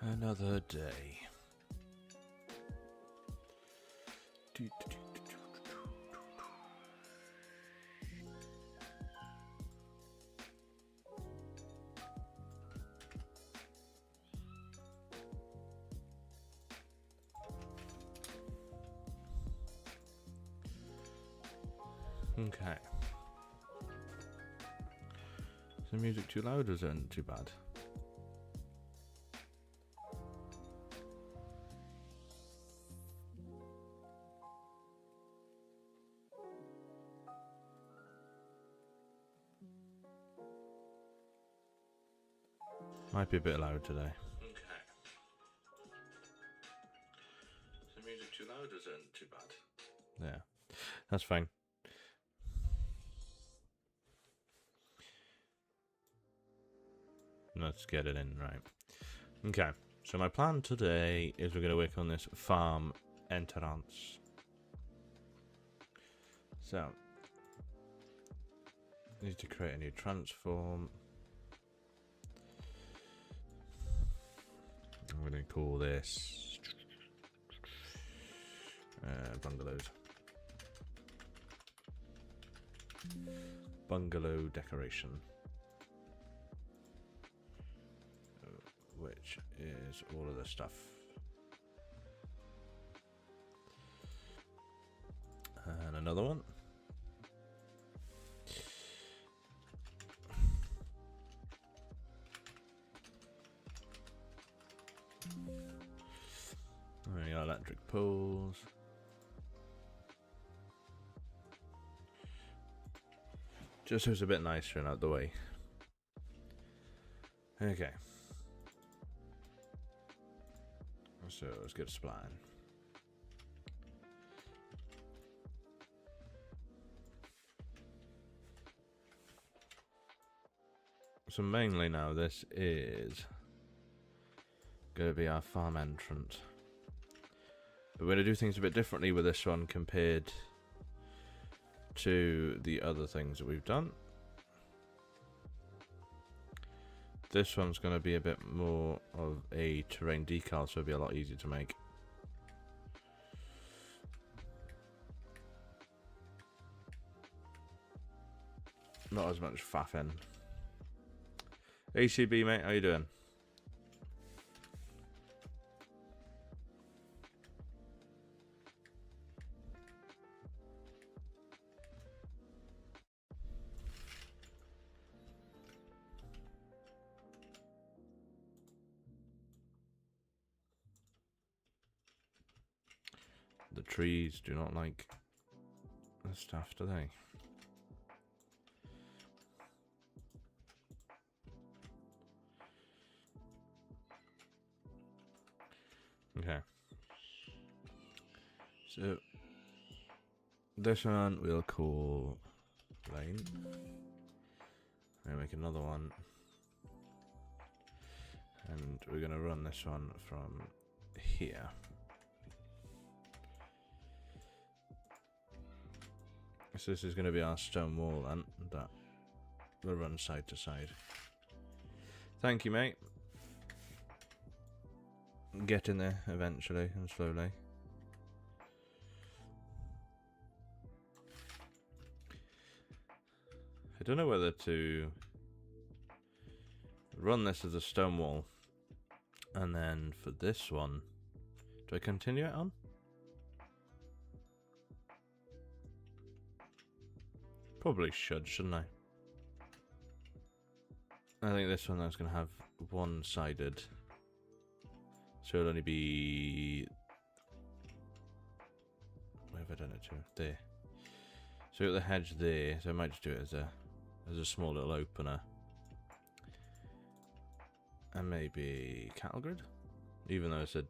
Another day. Okay. Is the music too loud or is it too bad? Might be a bit loud today. Okay. Is the music too loud or is it too bad? Yeah, that's fine. Let's get it in, right. Okay, so my plan today is we're going to work on this farm entrance. So, need to create a new transform. I'm going to call this bungalows. Bungalow decoration. Which is all of the stuff. And another one. There you go, electric poles. Just so it's a bit nicer and out the way. Okay. So let's get a spline. So mainly now this is going to be our farm entrance. But we're going to do things a bit differently with this one compared to the other things that we've done. This one's going to be a bit more of a terrain decal, so it'll be a lot easier to make. Not as much faffing. ACB, mate, how you doing? The trees do not like the stuff, do they? Okay. So this one we'll call lane. We'll make another one. And we're going to run this one from here. So this is going to be our stone wall then, that will run side to side. Thank you, mate. Getting there eventually and slowly. I don't know whether to run this as a stone wall and then for this one, do I continue it on? Probably should, shouldn't I? I think this one is going to have one-sided. So it'll only be... Where have I done it to? There. So we've got the hedge there, so I might just do it as a small little opener. And maybe cattle grid? Even though it's a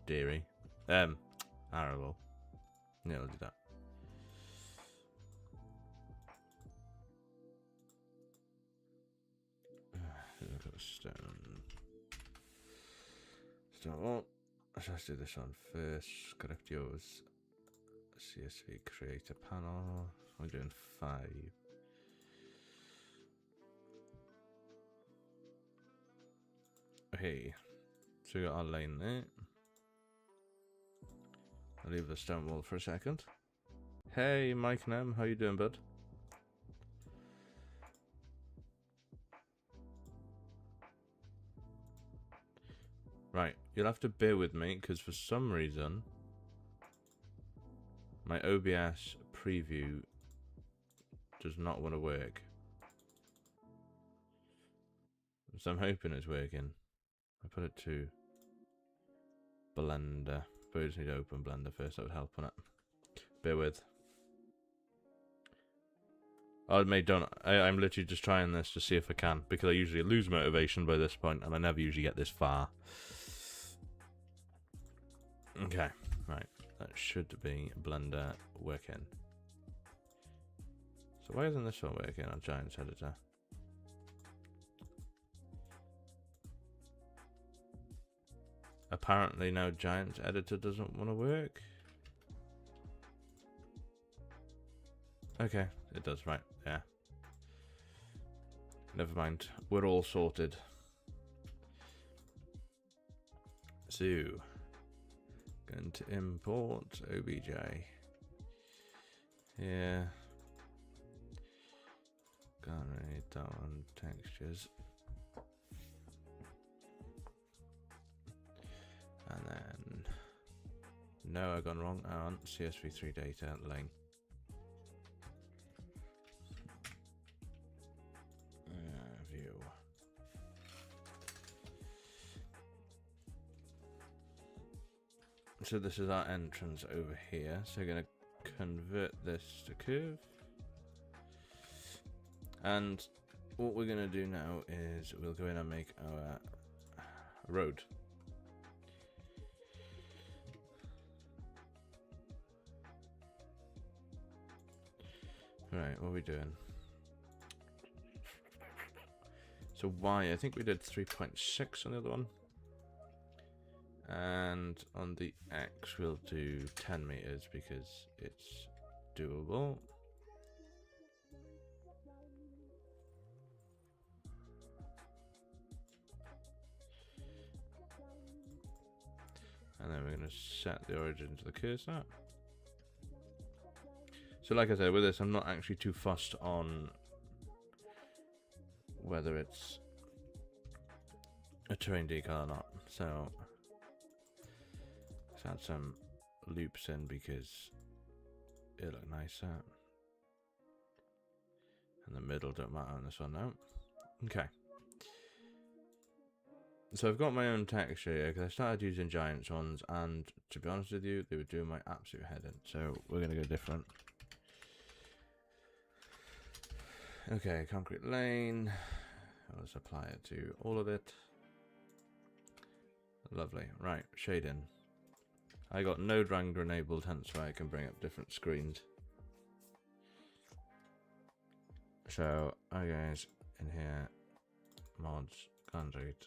dairy. Arable. Yeah, I'll do that. Look at the stone. So, let's do this one first. Correct yours. CSV create a panel. I'm doing 5. Okay. So we got our lane there. I'll leave the stone wall for a second. Hey, Mike Nem, how you doing, bud? Right, you'll have to bear with me, because for some reason, my OBS preview does not want to work. So I'm hoping it's working. I put it to Blender. But I just need to open Blender first, that would help on it. Bear with. I'm literally just trying this to see if I can, because I usually lose motivation by this point, and I never usually get this far. Okay, right. That should be Blender working. So why isn't this one working on Giants Editor? Apparently now Giants Editor doesn't want to work. Okay, it does, right, yeah. Never mind, we're all sorted. So, going to import OBJ. Yeah. Can't read that one, textures. And then, no, I've gone wrong. On CSV3 data lane. View. So this is our entrance over here. So we're going to convert this to curve. And what we're going to do now is we'll go in and make our road. Right, what are we doing? So Y, I think we did 3.6 on the other one. And on the X, we'll do 10 meters because it's doable. And then we're going to set the origin to the cursor. So like I said, with this, I'm not actually too fussed on whether it's a terrain decal or not. So let's add some loops in because it'll look nicer. And the middle don't matter on this one now. Okay. So I've got my own texture here because I started using Giants ones, and to be honest with you, they were doing my absolute head in. So we're going to go different. Okay, concrete lane. Let's apply it to all of it. Lovely. Right, shading. I got Node Wrangler enabled, hence why I can bring up different screens. So, I guys in here, mods, concrete,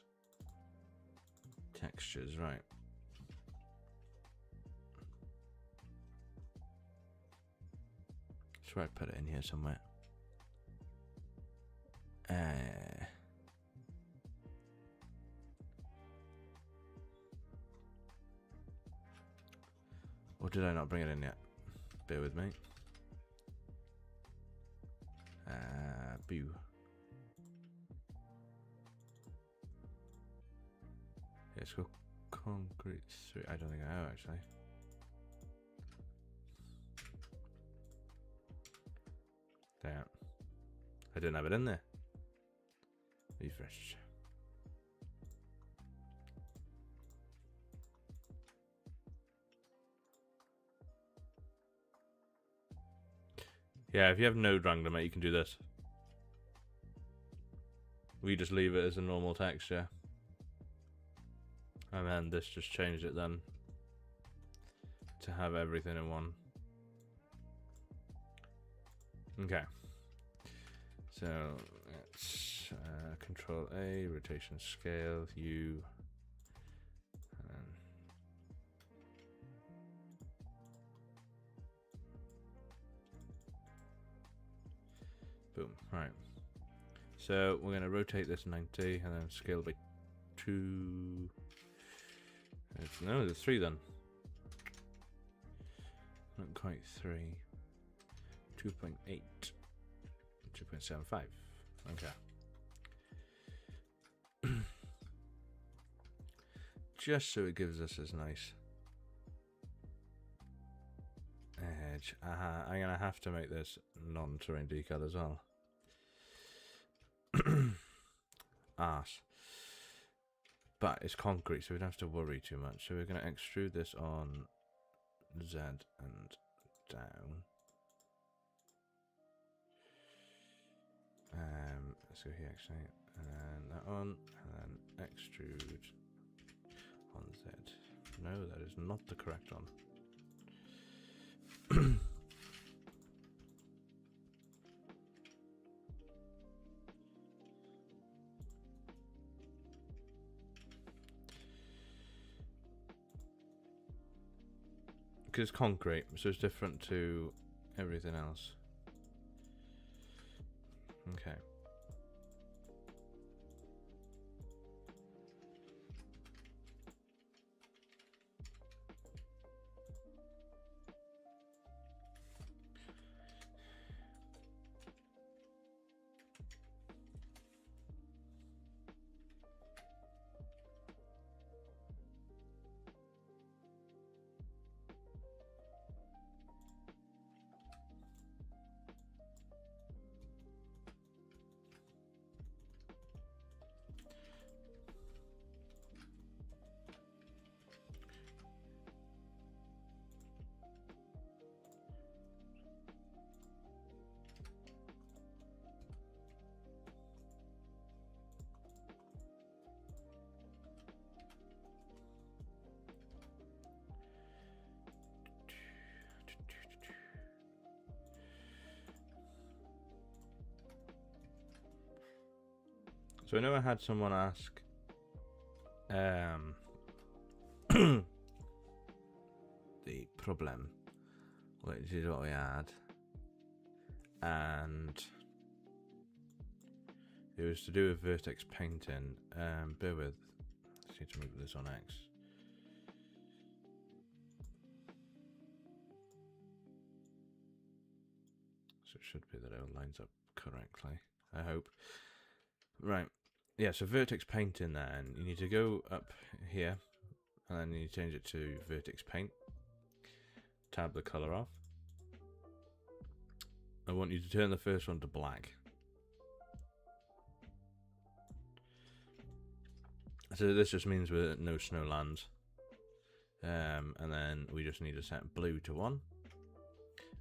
textures, right. That's where I put it in here somewhere. Or did I not bring it in yet? Bear with me. Boo. Let's go concrete 3. I don't think I have actually. Damn. I didn't have it in there. Refresh. Yeah, if you have Node Wrangler, mate, you can do this. We just leave it as a normal texture. And then this just changed it then to have everything in one. Okay. So let's Control A, rotation scale, U. And boom, right. So we're going to rotate this 90 and then scale by 2. No, there's 3 then. Not quite 3. 2.8. 2.75. Okay. Just so it gives us this nice edge. I'm gonna have to make this non-terrain decal as well. Arse. But it's concrete, so we don't have to worry too much. So we're gonna extrude this on Z and down. Let's go here actually, and then that on, and then extrude on Z. No, that is not the correct one. Because it's concrete, so it's different to everything else. Okay. So I know I had someone ask the problem, which is what we had, and it was to do with vertex painting. Bear with, I just need to move this on X. So it should be that it all lines up correctly, I hope. Right. Yeah, so vertex painting then, you need to go up here and then you change it to vertex paint. Tab the colour off. I want you to turn the first one to black. So this just means with no snow lands. And then we just need to set blue to 1.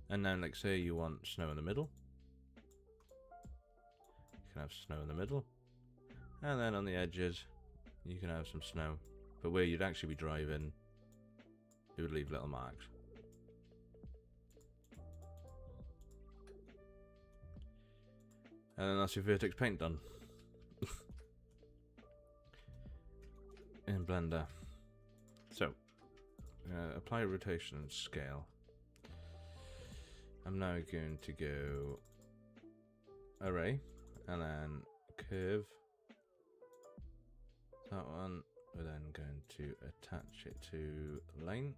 And then like say you want snow in the middle. You can have snow in the middle. And then on the edges, you can have some snow. But where you'd actually be driving, it would leave little marks. And then that's your vertex paint done. In Blender. So, apply rotation and scale. I'm now going to go array, and then curve. That one, we're then going to attach it to line.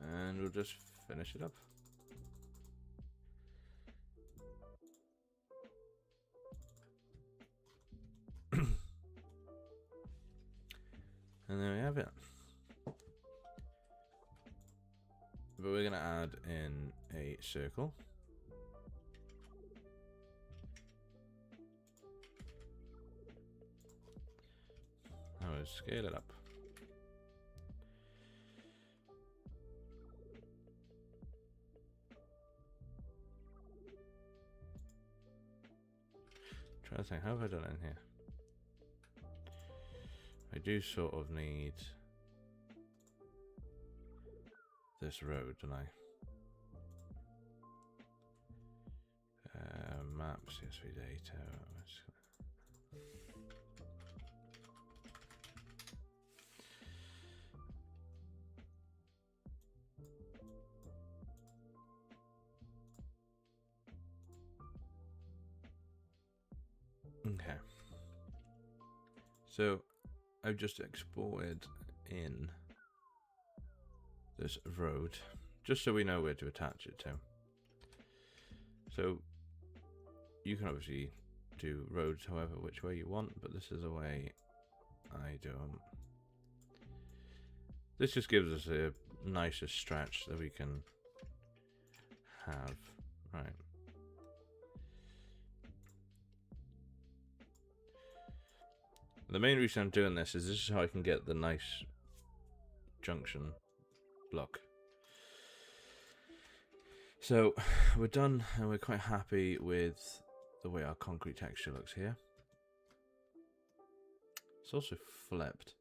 And we'll just finish it up. And there we have it. But we're going to add in a circle. I will scale it up. Try to think, how have I done it in here? I do sort of need this road, don't I? Map, CSV data. Okay. So I've just exported in this road just so we know where to attach it to. So you can obviously do roads however which way you want, but this is the way I do them. This just gives us a nicer stretch that we can have. Right. The main reason I'm doing this is how I can get the nice junction block. So we're done and we're quite happy with the way our concrete texture looks here. It's also flipped.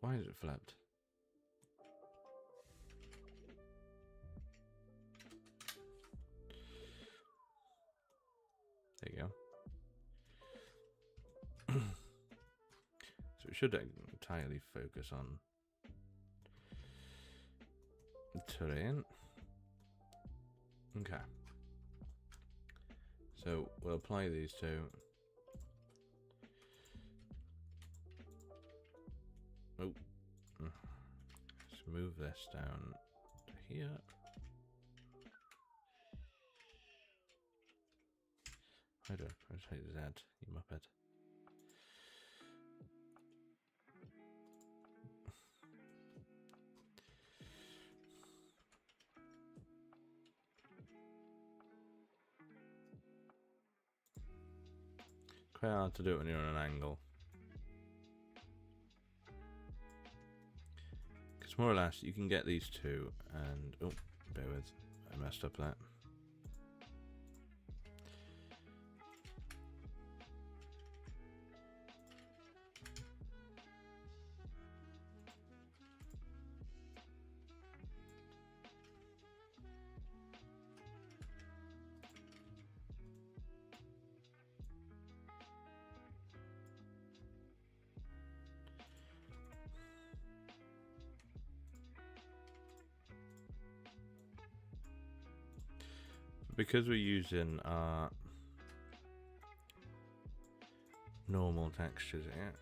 Why is it flipped? There you go. So it should entirely focus on the terrain. Okay. So we'll apply these two. Oh. Let's move this down to here. I don't hit Z, you muppet. Quite hard to do it when you're on an angle. Because more or less you can get these two and oh, bear with, I messed up that. Because we're using our normal textures here,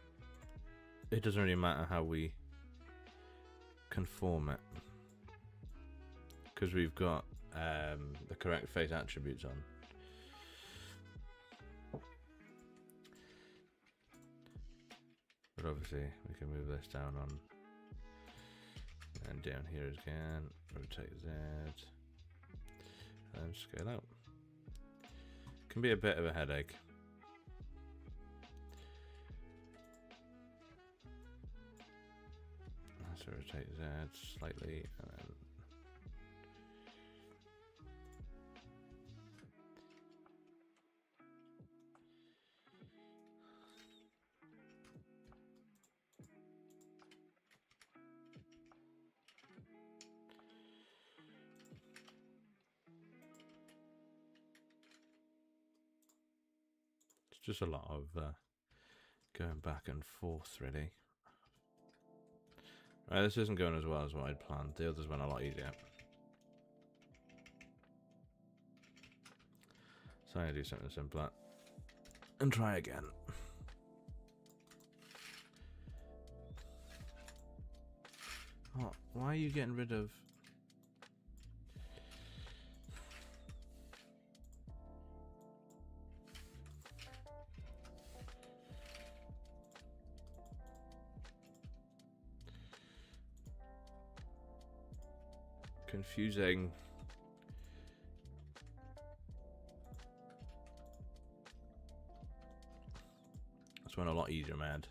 it doesn't really matter how we conform it, because we've got the correct face attributes on. But obviously we can move this down on, and down here again, rotate Z. And scale out. Can be a bit of a headache. Let's rotate Z slightly and then just a lot of going back and forth, really. Right, this isn't going as well as what I'd planned. The others went a lot easier. So I'm going to do something simpler. And try again. Oh, why are you getting rid of... Confusing. This went a lot easier, man.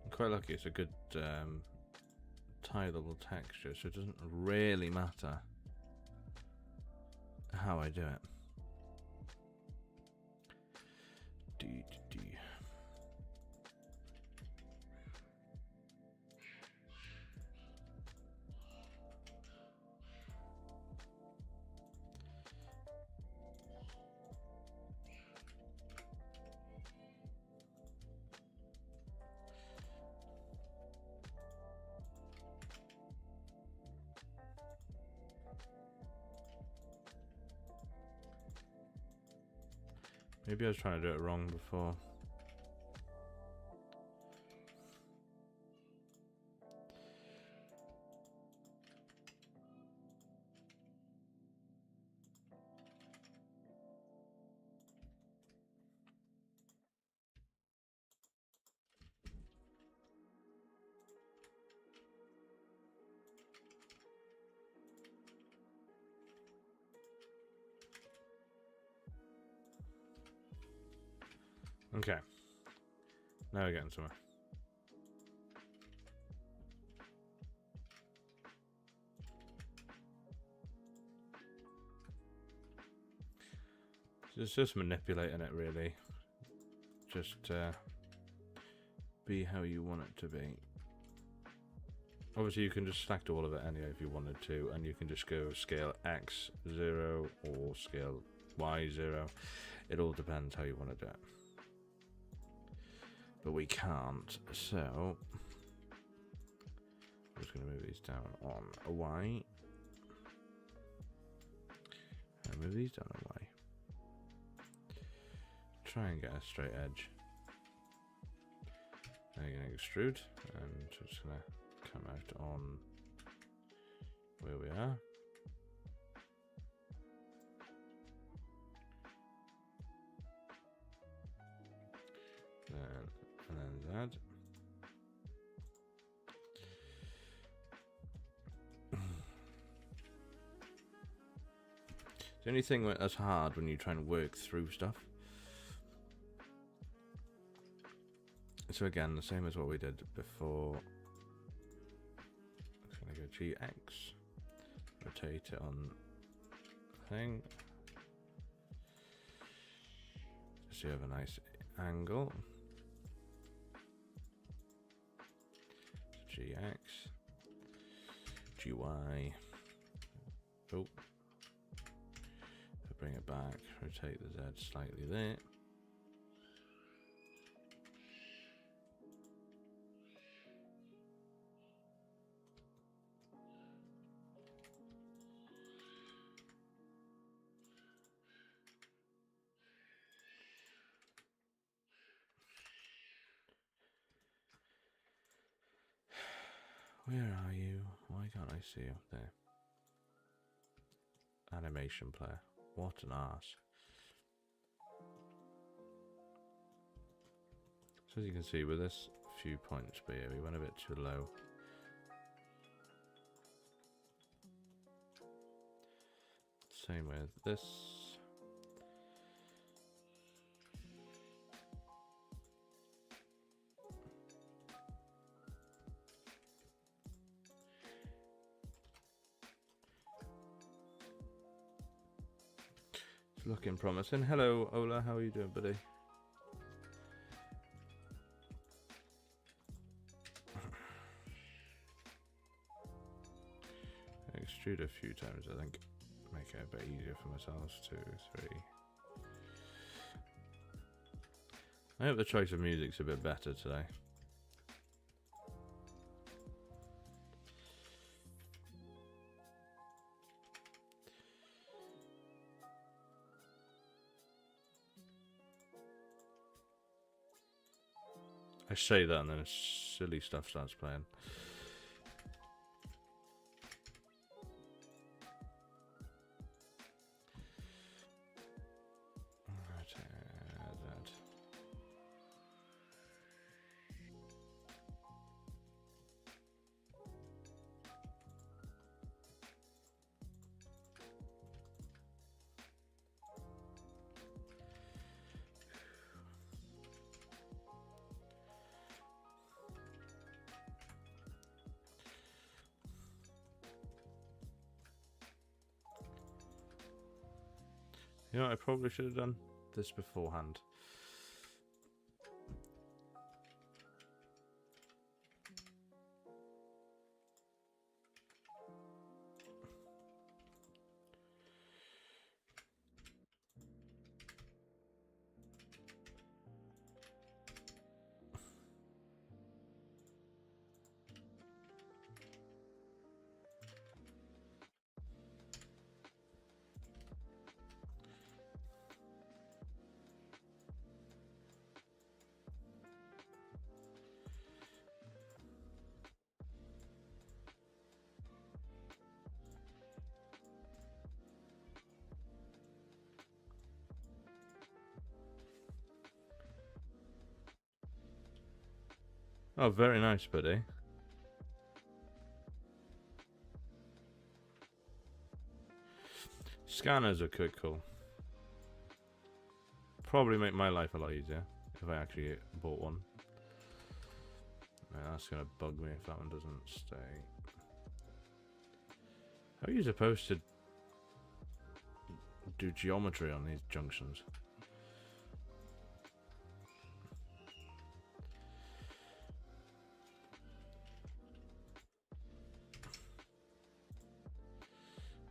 I'm quite lucky it's a good tileable texture, so it doesn't really matter how I do it. Maybe I was trying to do it wrong before. Okay. Now we're getting somewhere. It's just manipulating it, really. Just be how you want it to be. Obviously, you can just select all of it anyway if you wanted to, and you can just go scale X 0 or scale Y 0. It all depends how you want to do it. But we can't, so I'm just going to move these down on a Y. And move these down on Y. Try and get a straight edge. Now you're going to extrude, and just going to come out on where we are. And then that. The only thing that's hard when you try and work through stuff. So again, the same as what we did before. I'm going to go GX, rotate it on the thing, just so you have a nice angle. GX, GY, oh, bring it back, rotate the Z slightly there. Where are you? Why can't I see up there? Animation player. What an arse. So as you can see with this few points here, we went a bit too low. Same with this. Looking promising. Hello, Ola. How are you doing, buddy? Extrude a few times, I think. Make it a bit easier for myself. 2, 3. I hope the choice of music's a bit better today. I say that and then silly stuff starts playing. You know, I probably should have done this beforehand. Oh, very nice, buddy. Scanners are quite cool. Probably make my life a lot easier if I actually bought one. Yeah, that's gonna bug me if that one doesn't stay. How are you supposed to do geometry on these junctions?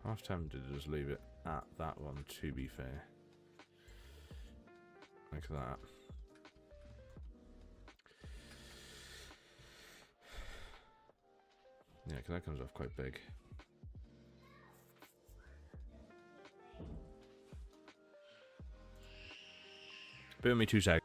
Half tempted to just leave it at that one, to be fair. Like that. Yeah, because that comes off quite big. Bear with me 2 seconds.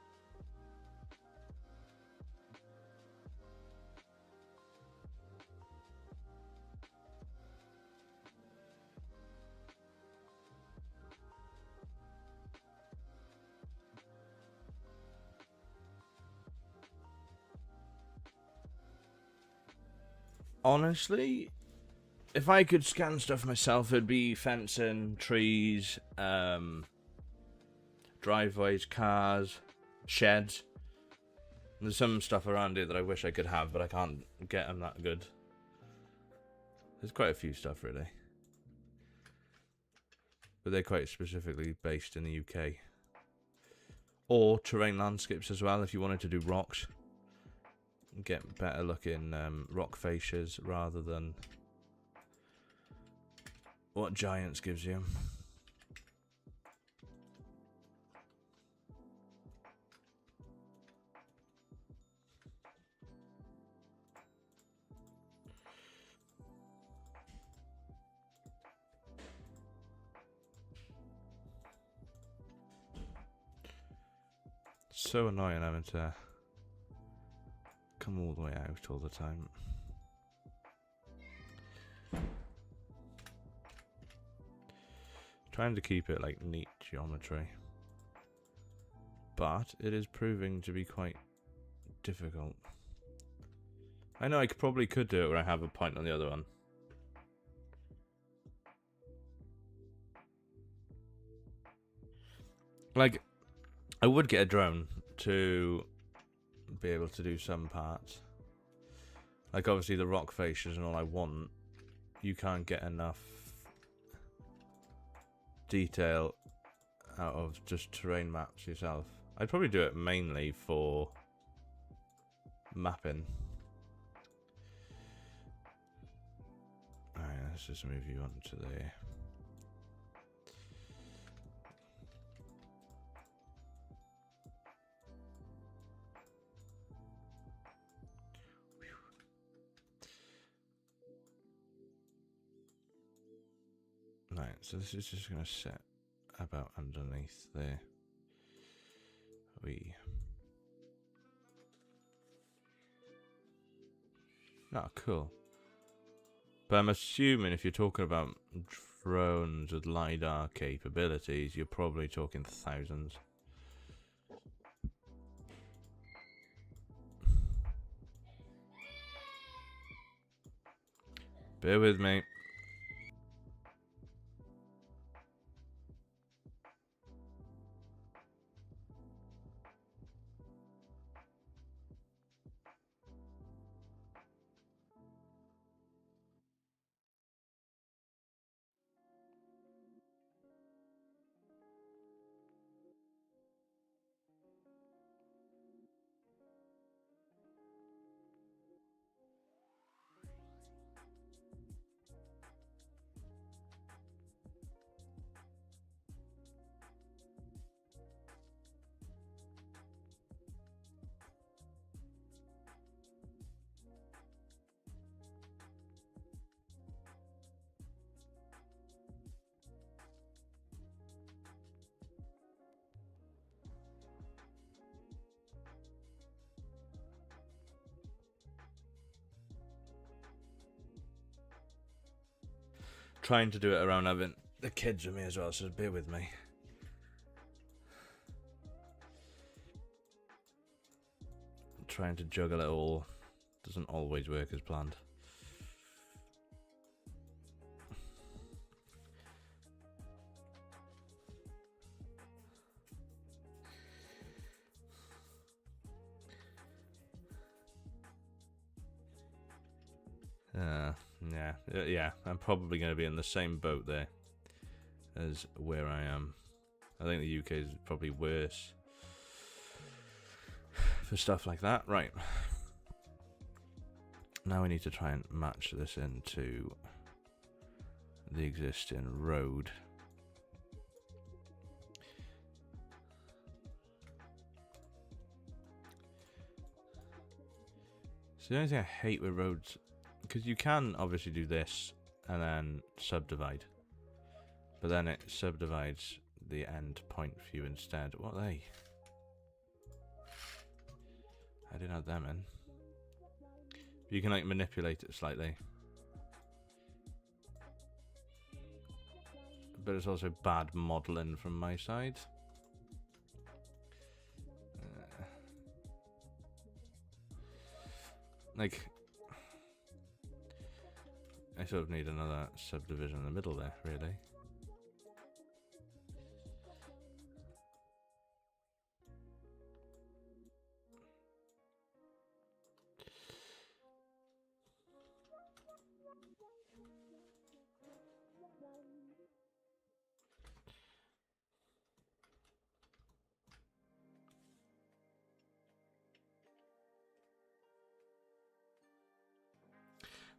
Honestly, if I could scan stuff myself, it'd be fencing, trees, driveways, cars, sheds. There's some stuff around here that I wish I could have, but I can't get them that good. There's quite a few stuff, really. But they're quite specifically based in the UK. Or terrain landscapes as well, if you wanted to do rocks. Get better looking rock fascias rather than what Giants gives you. So annoying having to come all the way out all the time. Trying to keep it like neat geometry, but it is proving to be quite difficult. I know I probably could do it where I have a point on the other one. Like, I would get a drone to be able to do some parts. Like, obviously the rock facias and all I want, you can't get enough detail out of just terrain maps yourself. I'd probably do it mainly for mapping. Alright, let's just move you on to there. Right, so this is just going to set about underneath there. Oh, cool. But I'm assuming if you're talking about drones with LiDAR capabilities, you're probably talking thousands. Bear with me. Trying to do it around having the kids with me as well, so bear with me. trying to juggle it all doesn't always work as planned. Yeah, I'm probably going to be in the same boat there as where I am. I think the UK is probably worse for stuff like that. Right. Now we need to try and match this into the existing road. So the only thing I hate with roads, because you can obviously do this and then subdivide, but then it subdivides the end point for you instead. What are they? I didn't have them in. You can like manipulate it slightly, but it's also bad modeling from my side. Like, I sort of need another subdivision in the middle there, really.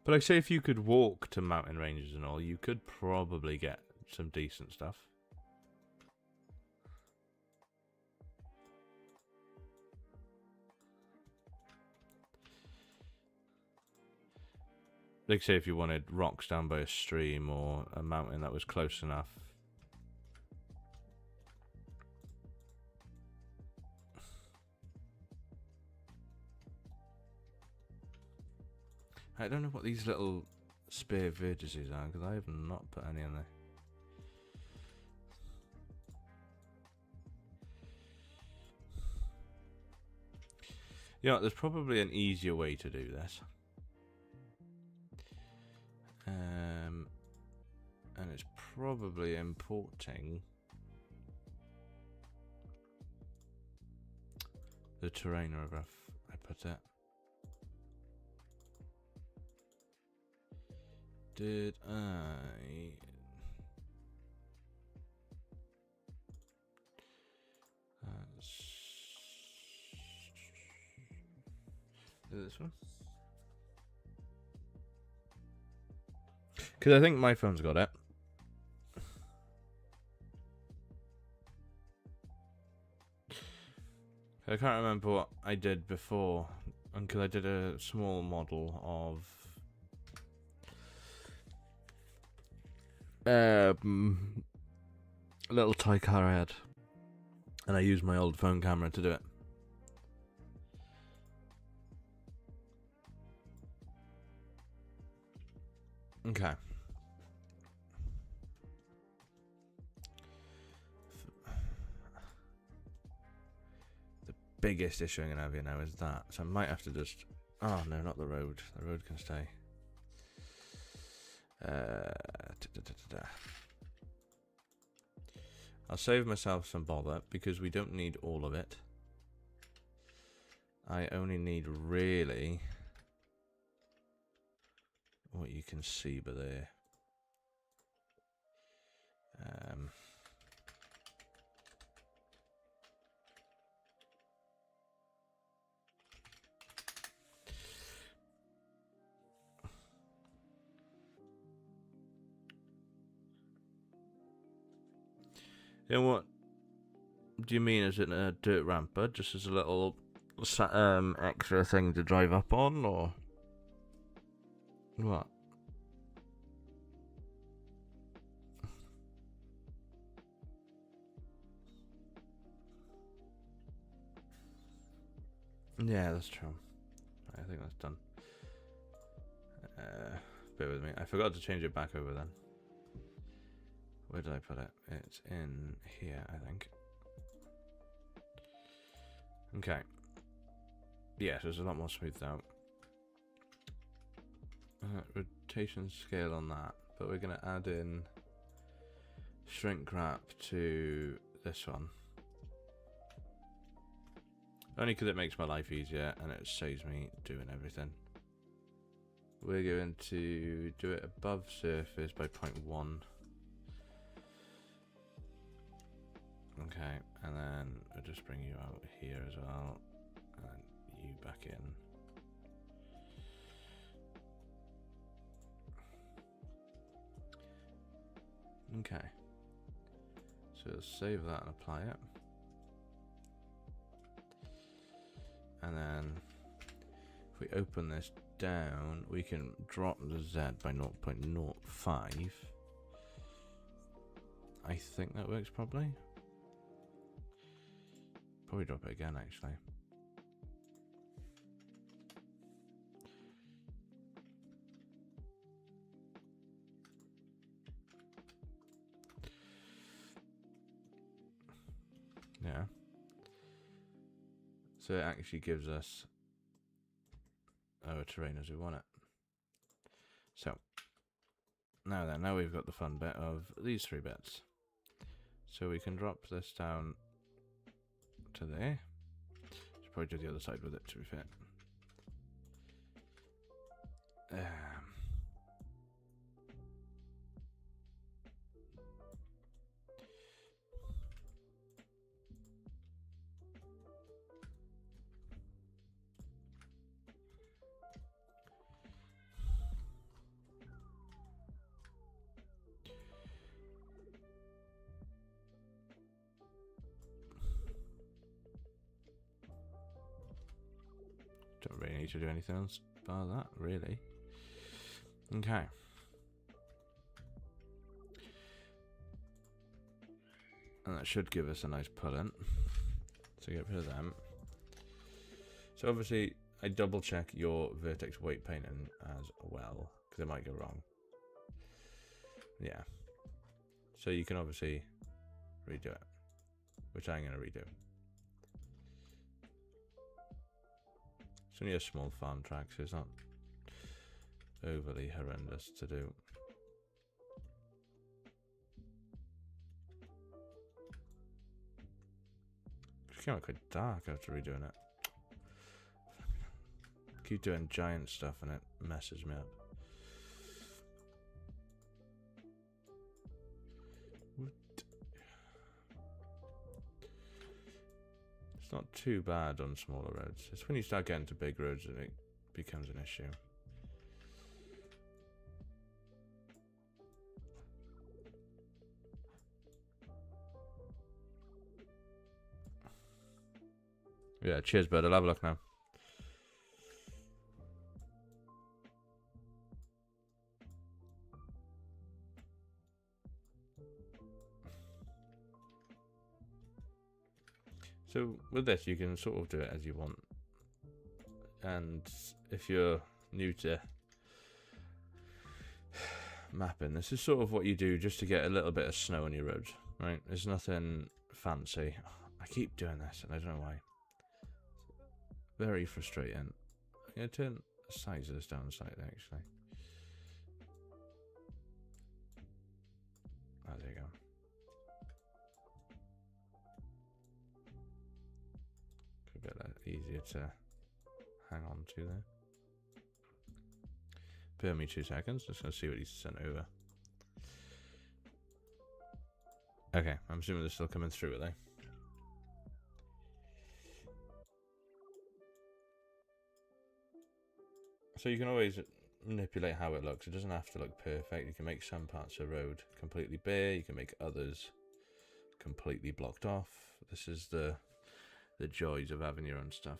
But I say if you could walk to mountain ranges and all, you could probably get some decent stuff. Like say if you wanted rocks down by a stream or a mountain that was close enough. I don't know what these little spare vertices are, because I have not put any in there. You know, there's probably an easier way to do this. And it's probably importing the terrain wherever I put it. Did I? This one? Because I think my phone's got it. I can't remember what I did before, because I did a small model of a little toy car I had, and I used my old phone camera to do it. Okay. The biggest issue I'm going to have here now is that, so I might have to just... Oh, no, not the road. The road can stay. I'll save myself some bother, because we don't need all of it. I only need really what you can see by there. You know what? Do you mean as in a dirt ramper, just as a little extra thing to drive up on, or what? Yeah, that's true. I think that's done. Bear with me. I forgot to change it back over then. Where did I put it? It's in here, I think. Okay. Yeah, so it's a lot more smoothed out. Rotation scale on that, but we're going to add in shrink wrap to this one. Only because it makes my life easier and it saves me doing everything. We're going to do it above surface by 0.1. Okay, and then I'll just bring you out here as well, and you back in. Okay, so save that and apply it. And then if we open this down, we can drop the Z by 0.05. I think that works probably. Probably drop it again actually. Yeah. So it actually gives us our terrain as we want it. So now we've got the fun bit of these 3 bits. So we can drop this down to there. Should probably do the other side with it to be fair. Don't really need to do anything else about that, really. Okay. And that should give us a nice pull-in. So get rid of them. So obviously, I double check your vertex weight painting as well, because it might go wrong. Yeah. So you can obviously redo it, which I'm going to redo. It's only a small farm track, so it's not overly horrendous to do. It came out quite dark after redoing it. Keep doing giant stuff and it messes me up. It's not too bad on smaller roads. It's when you start getting to big roads that it becomes an issue. Yeah, cheers, bud. I'll have a look now. So with this, you can sort of do it as you want. And if you're new to mapping, this is sort of what you do just to get a little bit of snow on your roads, right? There's nothing fancy. I keep doing this and I don't know why. Very frustrating. I'm going to turn the size of this down slightly actually. Oh, there you go. Could be a bit easier to hang on to there. Bear me 2 seconds, just going to see what he's sent over. Okay, I'm assuming they're still coming through, are they? So you can always manipulate how it looks. It doesn't have to look perfect. You can make some parts of the road completely bare. You can make others completely blocked off. This is the joys of having your own stuff.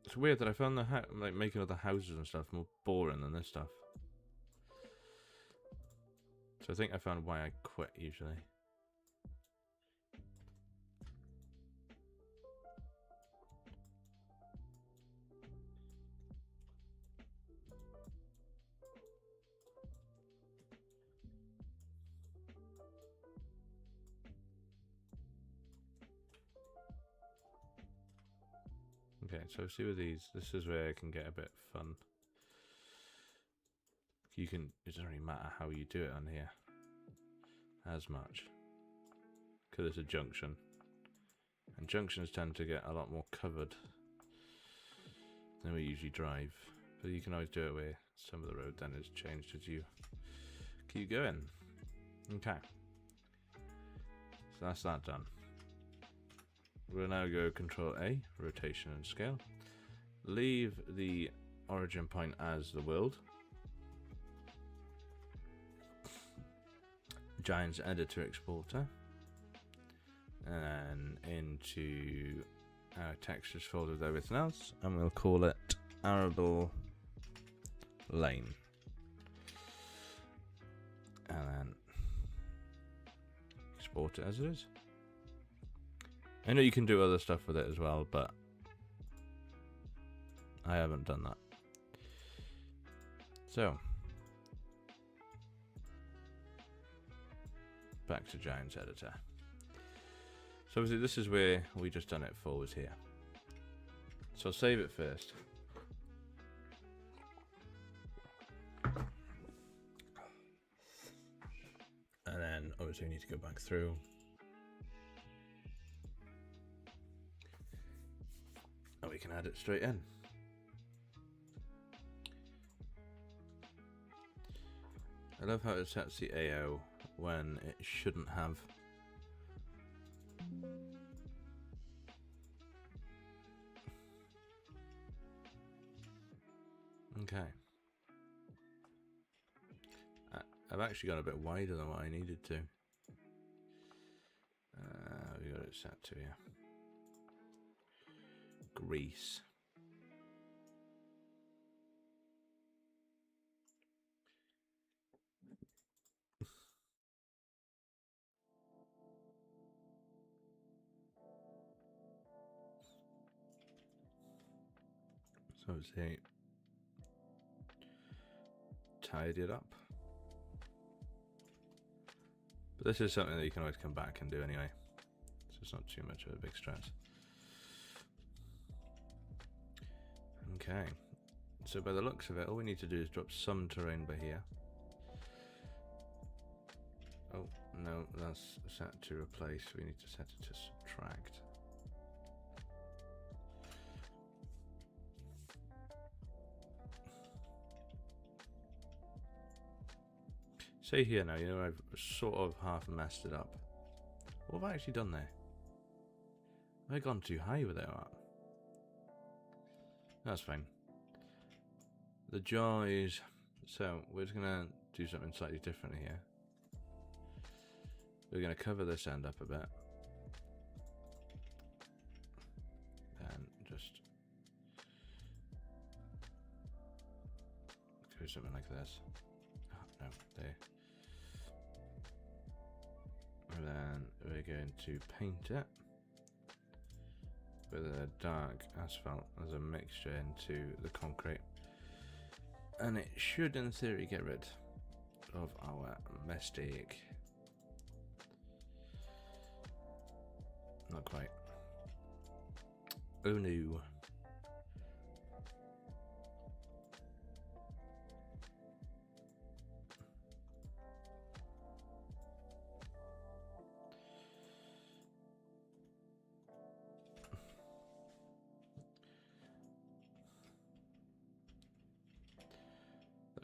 It's weird that I found the like making other houses and stuff more boring than this stuff. So I think I found why I quit usually. so see with these, this is where it can get a bit fun. It doesn't really matter how you do it on here as much, because it's a junction, and junctions tend to get a lot more covered than we usually drive. But you can always do it where some of the road then is changed as you keep going. Okay, so that's that done. We'll now go Control A, rotation and scale. Leave the origin point as the world. Giants editor exporter. And then into our textures folder with everything else. And we'll call it Arable Lane. And then export it as it is. I know you can do other stuff with it as well, but I haven't done that. So, back to Giants Editor. So obviously this is where we just done it for, was here. So I'll save it first. And then obviously we need to go back through. And we can add it straight in. I love how it sets the AO when it shouldn't have. Okay. I've actually gone a bit wider than what I needed to. We got it set to, yeah. Grease. So say tidy it up. But this is something that you can always come back and do anyway. So it's not too much of a big stress. Okay. So by the looks of it, all we need to do is drop some terrain by here. Oh, no, that's set to replace. We need to set it to subtract. Say here now, you know, I've sort of half messed it up. What have I actually done there? Have I gone too high with that? That's fine. The joys. So we're just gonna do something slightly different here. We're gonna cover this end up a bit. And just do something like this. Oh, no, there. And then we're going to paint it with a dark asphalt as a mixture into the concrete, and it should in theory get rid of our mistake. Not quite. Oh no.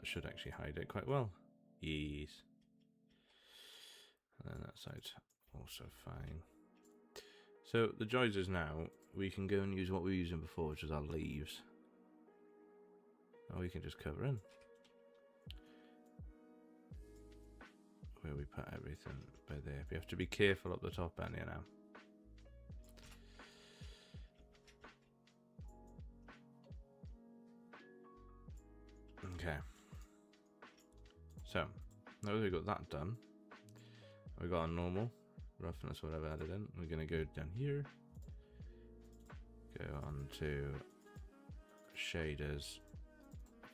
Should actually hide it quite well. Yes. And then that side's also fine. So the joys is now we can go and use what we were using before, which is our leaves. Or we can just cover in where we put everything by there. We have to be careful up the top end here now. Okay. So, now that we've got that done, we've got our normal roughness, whatever added in. We're going to go down here, go on to shaders,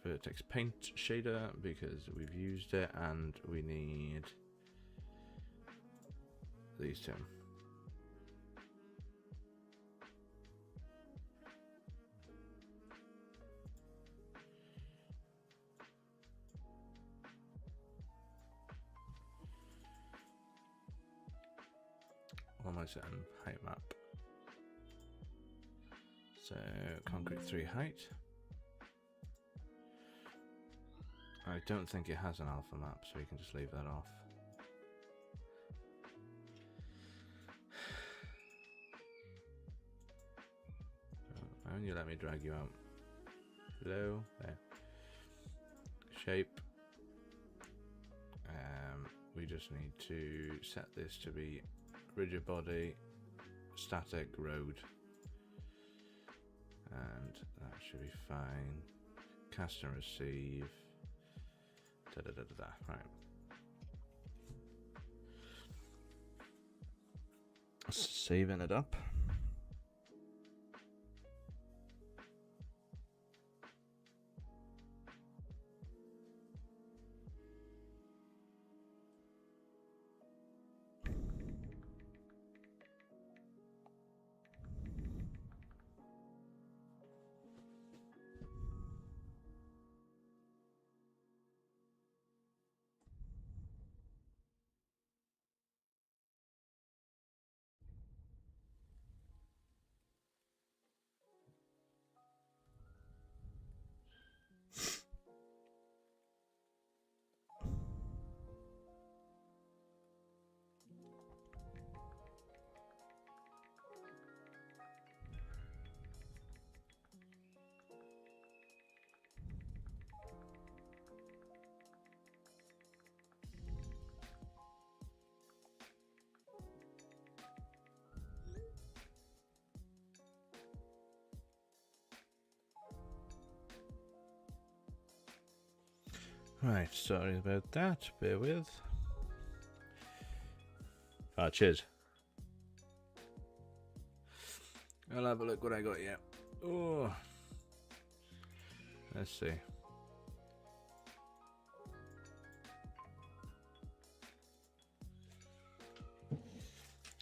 vertex paint shader, because we've used it, and we need these two. slice it and height map. So concrete 3 height. I don't think it has an alpha map, so you can just leave that off. Why don't you let me drag you out? Hello? There. Shape. We just need to set this to be rigid body, static road, and that should be fine. Cast and receive. Da da da da da. Right. Saving it up. Right, sorry about that, bear with. Ah, cheers. I'll have a look what I got here. Oh, let's see.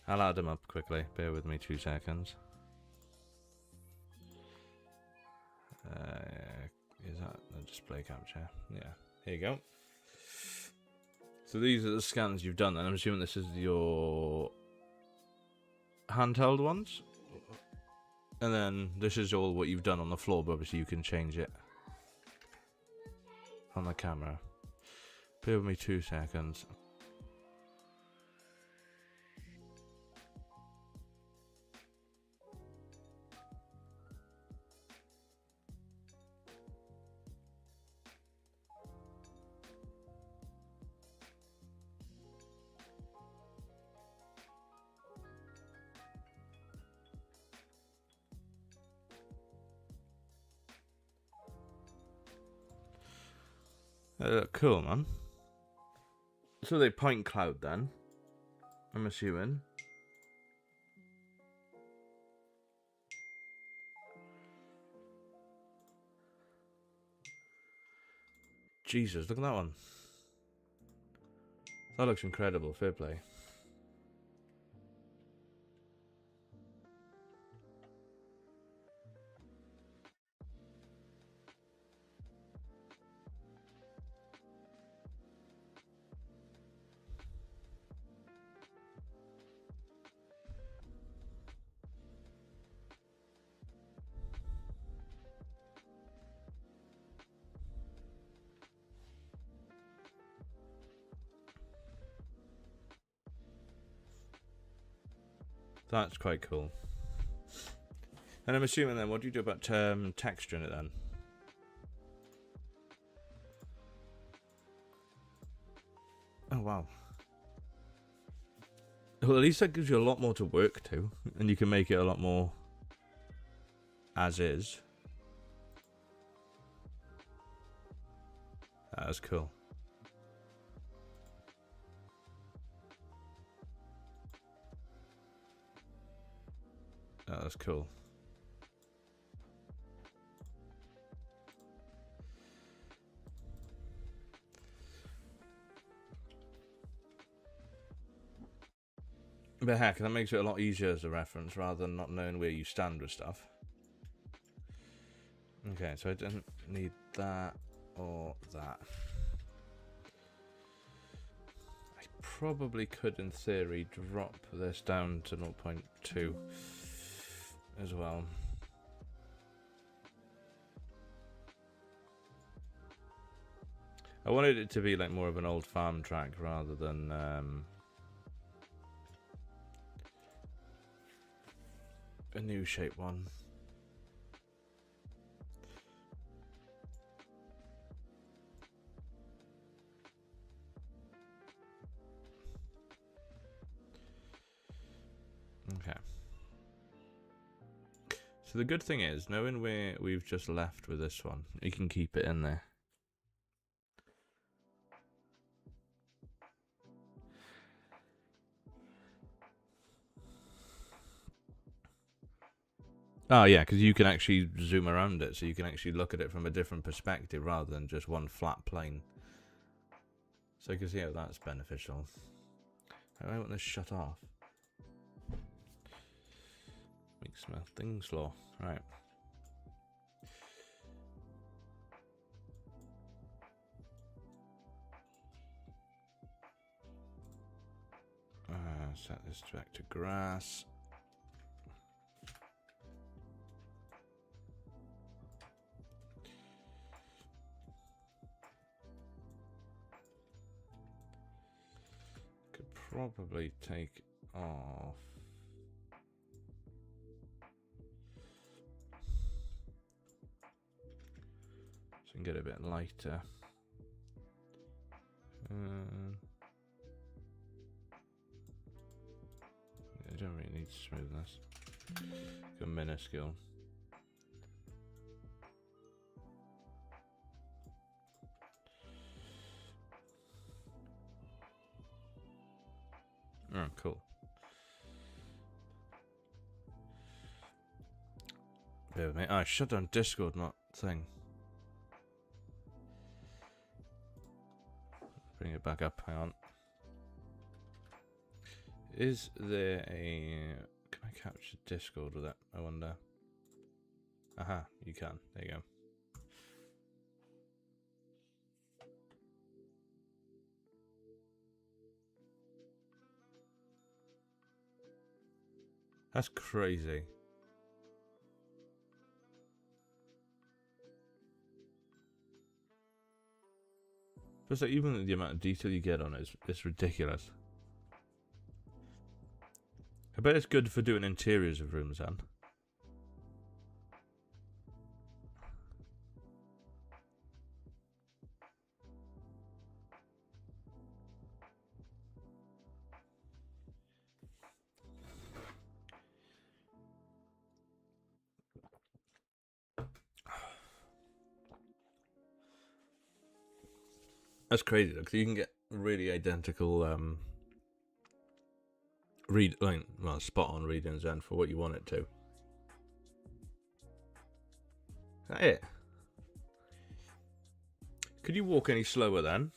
I'll add them up quickly, bear with me 2 seconds. Is that the display capture? Yeah. Here you go. So these are the scans you've done, and I'm assuming this is your handheld ones. And then this is all what you've done on the floor, but obviously you can change it on the camera. Bear with me 2 seconds. They look cool, man. So they point cloud then, I'm assuming. Jesus, look at that one. That looks incredible, fair play. That's quite cool. And I'm assuming then, what do you do about texture in it then? Oh wow. Well, at least that gives you a lot more to work to, and you can make it a lot more as is. That was cool. That was cool. But heck, that makes it a lot easier as a reference rather than not knowing where you stand with stuff. Okay, so I didn't need that or that. I probably could, in theory, drop this down to 0.2 as well. I wanted it to be like more of an old farm track rather than a new shape one. Okay. So the good thing is, knowing where we've just left with this one, you can keep it in there. Oh yeah, because you can actually zoom around it, so you can actually look at it from a different perspective rather than just one flat plane. So you can see how that's beneficial. I want this shut off. Makes my thing slow. Right. Set this back to grass. Could probably take off. So we can get a bit lighter. I don't really need smoothness. Go minuscule. Oh, cool. Bear with me. Oh, I shut down Discord, not thing. Bring it back up. Hang on. Is there a... Can I capture Discord with that? I wonder. Aha, you can. There you go. That's crazy. But like, even the amount of detail you get on it, it's ridiculous. I bet it's good for doing interiors of rooms, then. That's crazy, though, because you can get really identical spot on readings then for what you want it to. Is that it? Could you walk any slower then?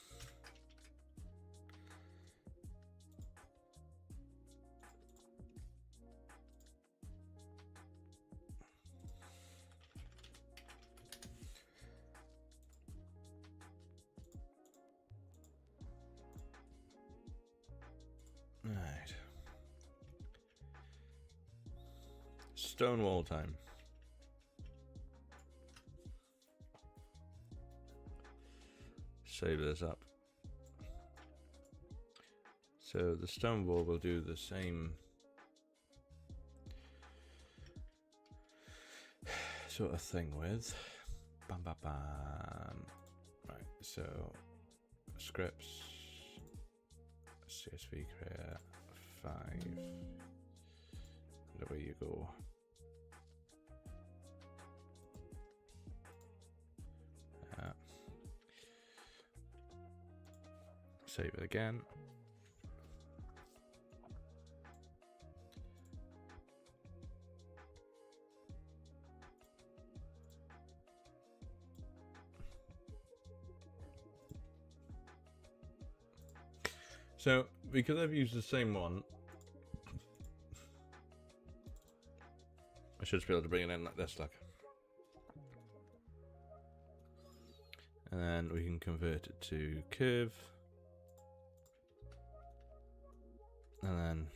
Right. Stonewall time. Save this up. So the stone wall will do the same sort of thing with. Bam, bam, bam. Right, so scripts, CSV create 5. And away you go. Save it again. So, because I've used the same one, I should just be able to bring it in like this, like. And then we can convert it to curve. And then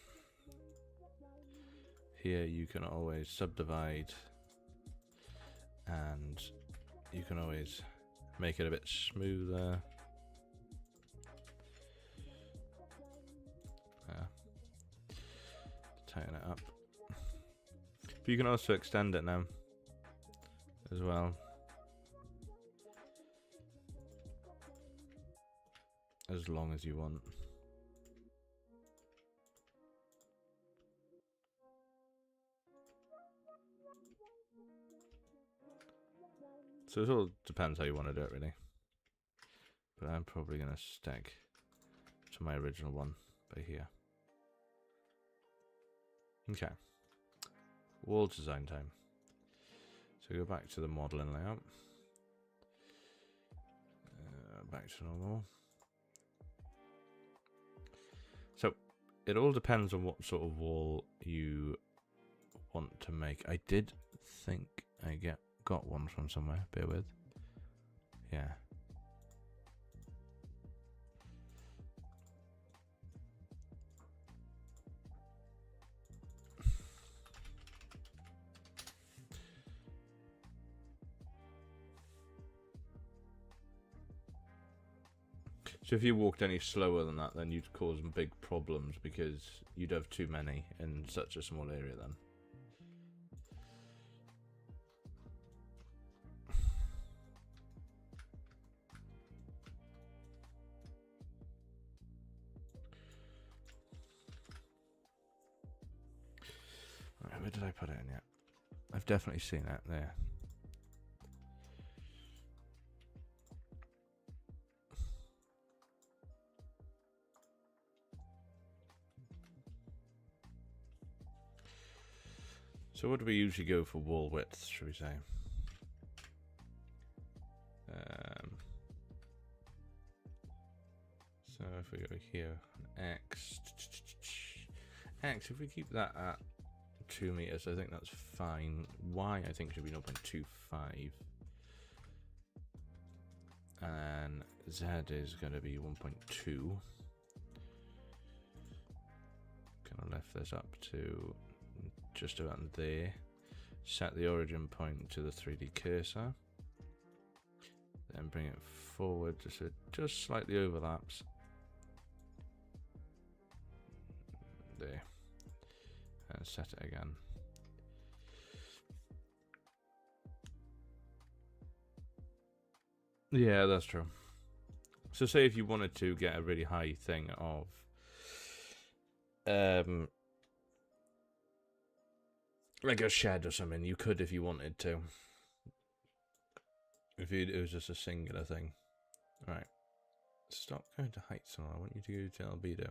here you can always subdivide, and you can always make it a bit smoother. Tighten it up. But you can also extend it now as well, as long as you want. So it all depends how you want to do it, really. But I'm probably going to stick to my original one by here. Okay. Wall design time. So go back to the modeling layout. Back to normal. So it all depends on what sort of wall you want to make. I did think I got one from somewhere. Bear with. Yeah. So if you walked any slower than that, then you'd cause big problems because you'd have too many in such a small area then. Right, where did I put it in yet? I've definitely seen it there. So what do we usually go for wall width, should we say? So if we go here, X, if we keep that at 2 meters, I think that's fine. Y, I think should be 0.25. And Z is going to be 1.2. Gonna lift this up to just about there. Set the origin point to the 3D cursor. Then bring it forward so it just slightly overlaps. There. And set it again. Yeah, that's true. So say if you wanted to get a really high thing of like a shed or something, you could if you wanted to. If it was just a singular thing. Right. Stop going to heights and all. I want you to go to albedo.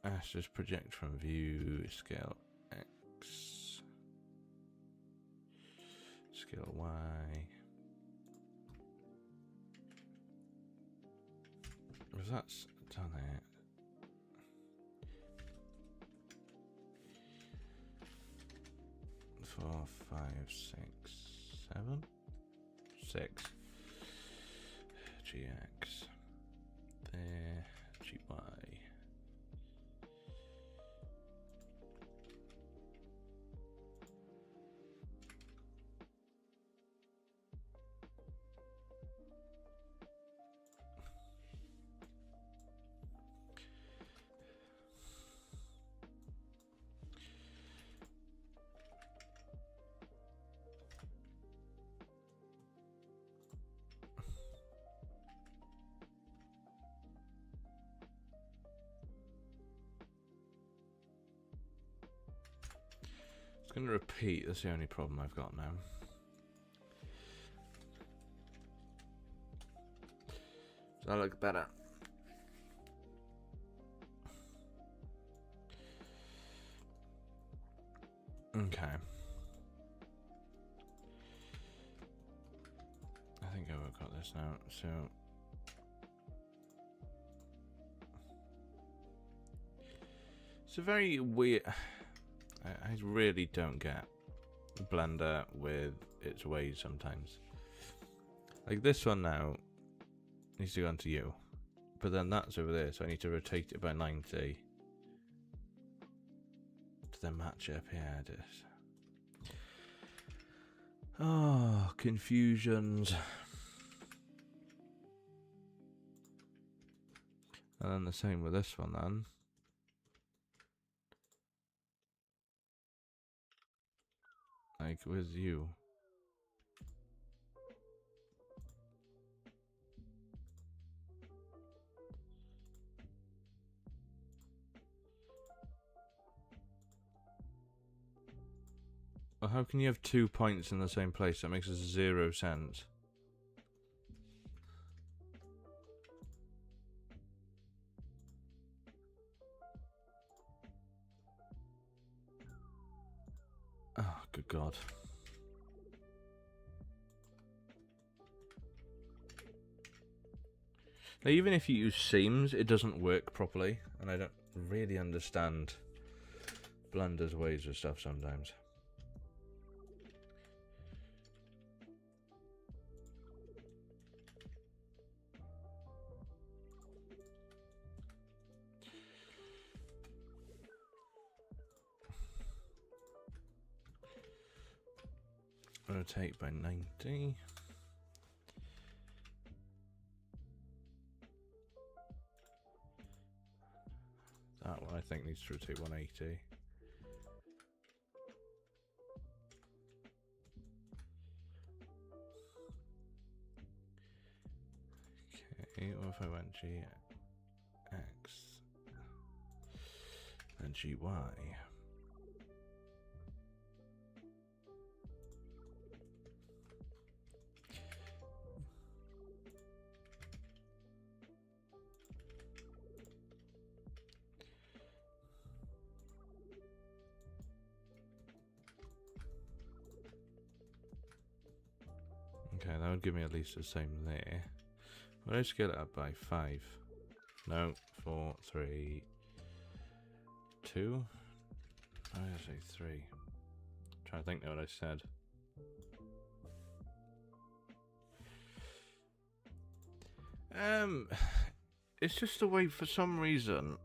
Let's just project from view, scale X, scale Y. Was that done it? Four, 5, 6, 7, 6. GX. There. GY. Going to repeat, that's the only problem I've got now. Does that look better? Okay. I think I've got this now, so it's a very weird. I really don't get Blender with its ways sometimes. Like this one now needs to go onto you, but then that's over there, so I need to rotate it by 90 to then match it up here. Oh, confusions. And then the same with this one then. Like, where's you? Well, how can you have 2 points in the same place? That makes 0 sense. Oh, good God. Now, even if you use seams, it doesn't work properly, and I don't really understand Blender's ways with stuff sometimes. Rotate by 90. That one I think needs to rotate 180. Okay, what if I went GX and GY? Okay, that would give me at least the same there. Would I scale it up by 5? No, 4, 3, 2? I was say 3. I'm trying to think now what I said. It's just the way, for some reason,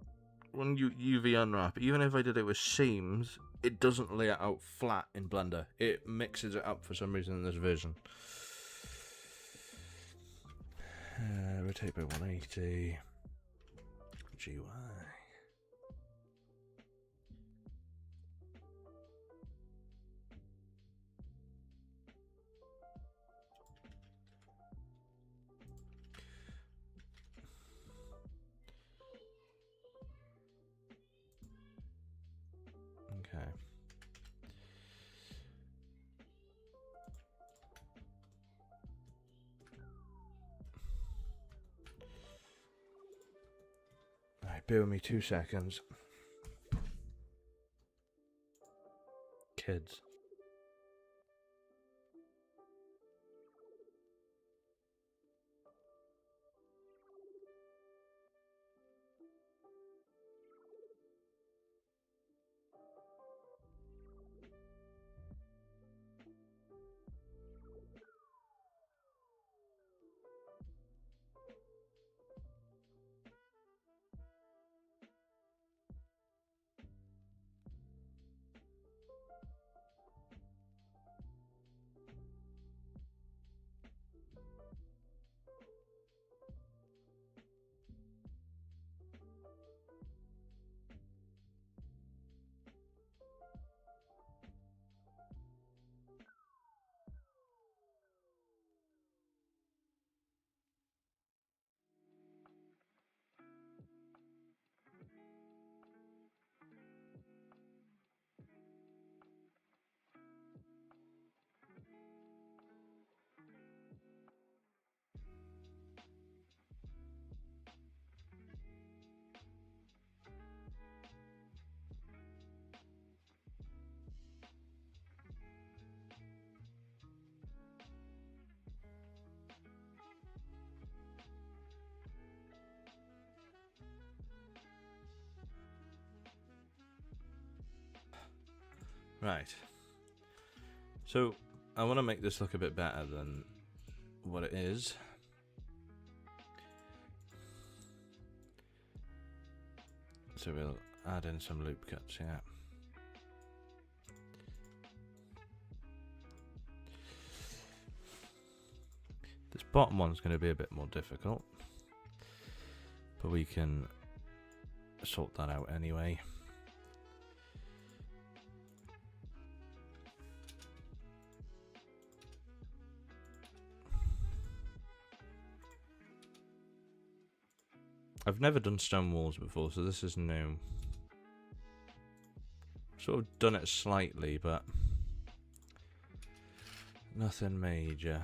when you UV unwrap, even if I did it with seams, it doesn't lay it out flat in Blender. It mixes it up for some reason in this version. Rotate by 180. GY. Okay. Alright, bear with me 2 seconds. Kids. Right. So, I want to make this look a bit better than what it is. So we'll add in some loop cuts, yeah. This bottom one's going to be a bit more difficult, but we can sort that out anyway. I've never done stone walls before, so this is new. Sort of done it slightly, but nothing major.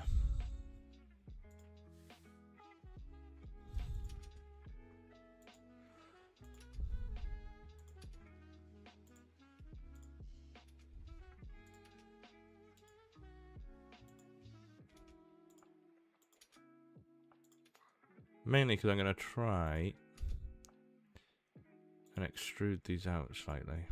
Mainly because I'm going to try and extrude these out slightly.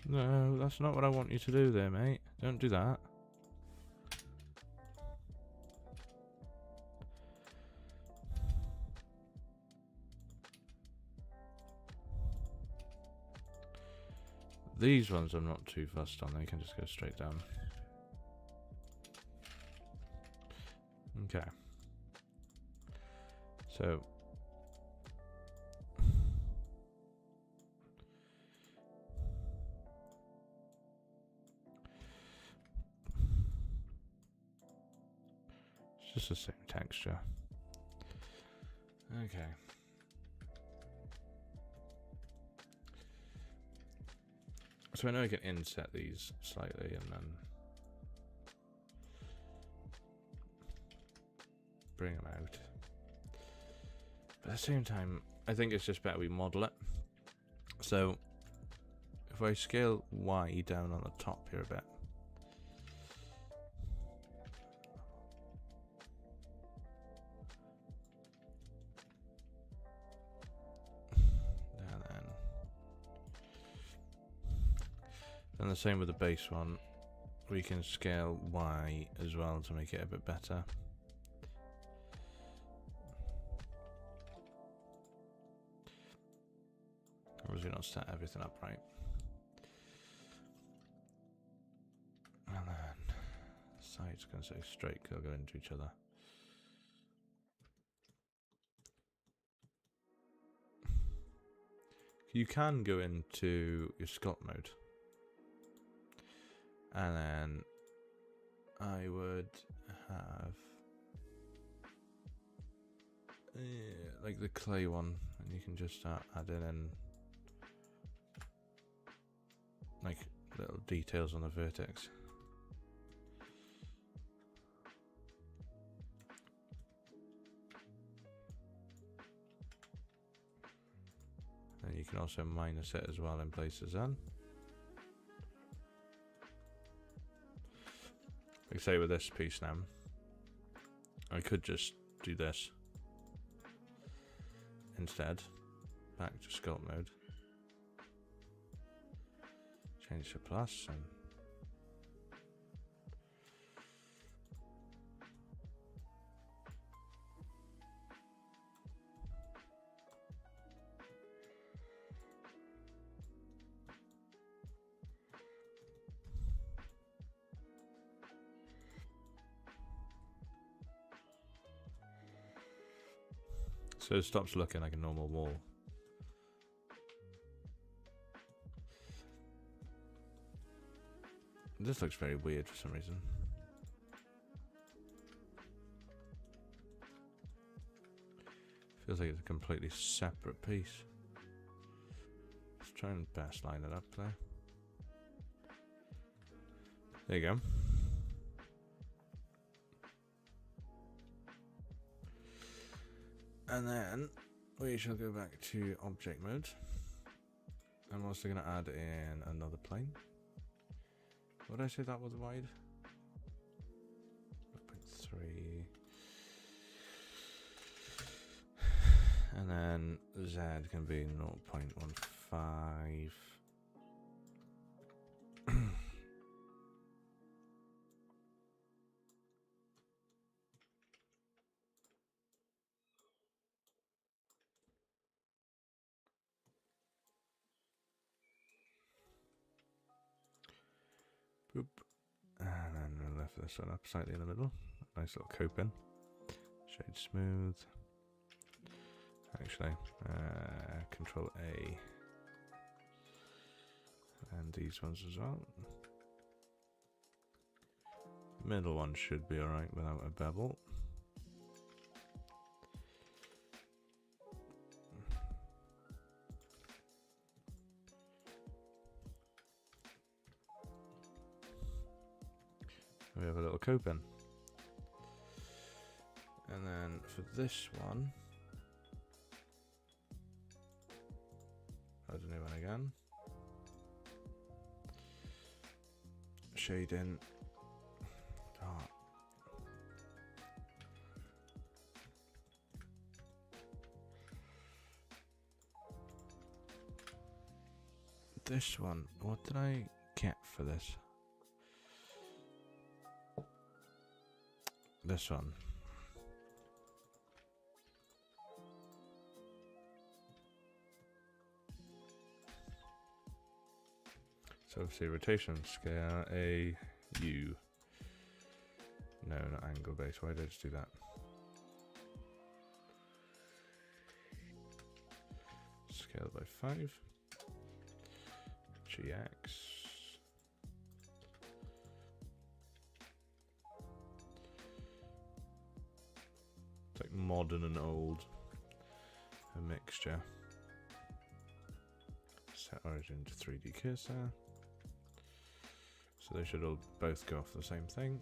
No, that's not what I want you to do there, mate. Don't do that. These ones I'm not too fussed on, they can just go straight down. Okay. So it's just the same texture. Okay. So I know I can inset these slightly and then bring them out. But at the same time, I think it's just better we model it. So if I scale Y down on the top here a bit, and the same with the base one, we can scale Y as well to make it a bit better. Obviously not set everything up right. And then side's going to stay straight because they'll go into each other. You can go into your sculpt mode. And then I would have like the clay one, and you can just start adding in like little details on the vertex. And you can also minus it as well in places then. Like say with this piece now, I could just do this instead, back to sculpt mode, change to plus, and so it stops looking like a normal wall. This looks very weird for some reason. Feels like it's a completely separate piece. Let's try and best line it up there. There you go. And then we shall go back to object mode. I'm also going to add in another plane. What did I say that was wide? 0.3. And then Z can be 0.15. Boop. And then we'll lift this one up slightly in the middle. Nice little coping. Shade smooth. Actually, Control A. And these ones as well. Middle one should be alright without a bevel. We have a little coping. And then for this one, add a new one again. Shade in. Dark. This one, what did I get for this? This one. So obviously rotation scale A U. No, not angle base. Why did I just do that? Scale by 5. GX. It's like modern and old. A mixture. Set origin to 3D cursor. So they should all both go off the same thing.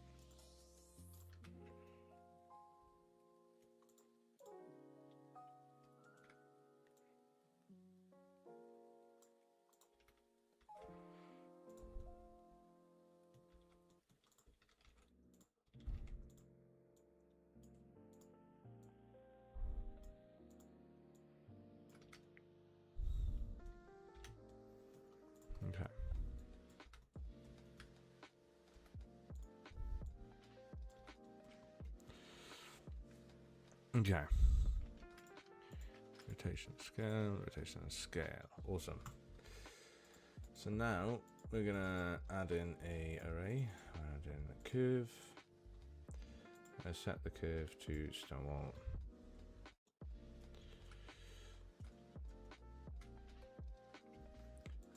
Okay. Okay. Rotation scale, rotation scale. Awesome. So now we're gonna add in a array. Add in a curve. I set the curve to Stonewall.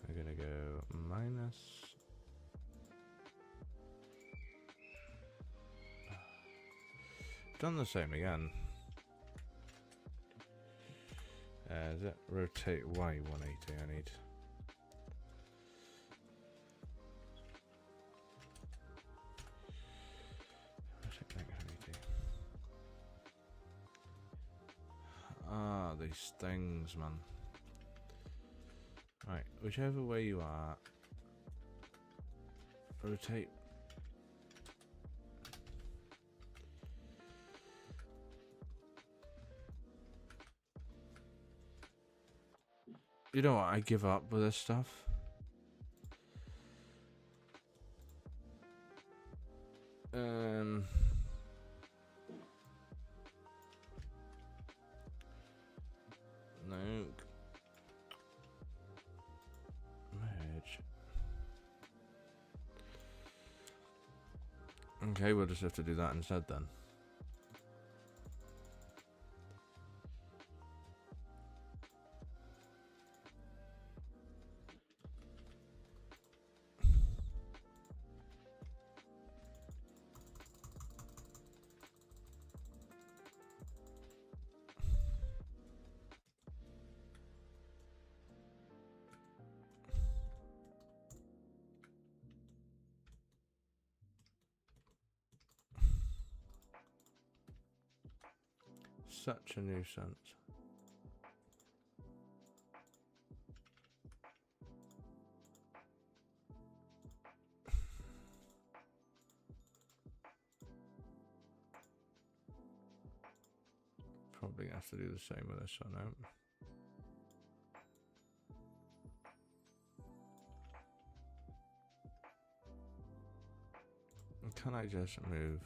We're gonna go minus. Done the same again. Is it rotate Y 180? I need. Rotate 180. Ah, these things, man. Right, whichever way you are, rotate. You know what? I give up with this stuff. No. Merge. Okay, we'll just have to do that instead then. Such a nuisance. probably have to do the same with this one now. Can I just move?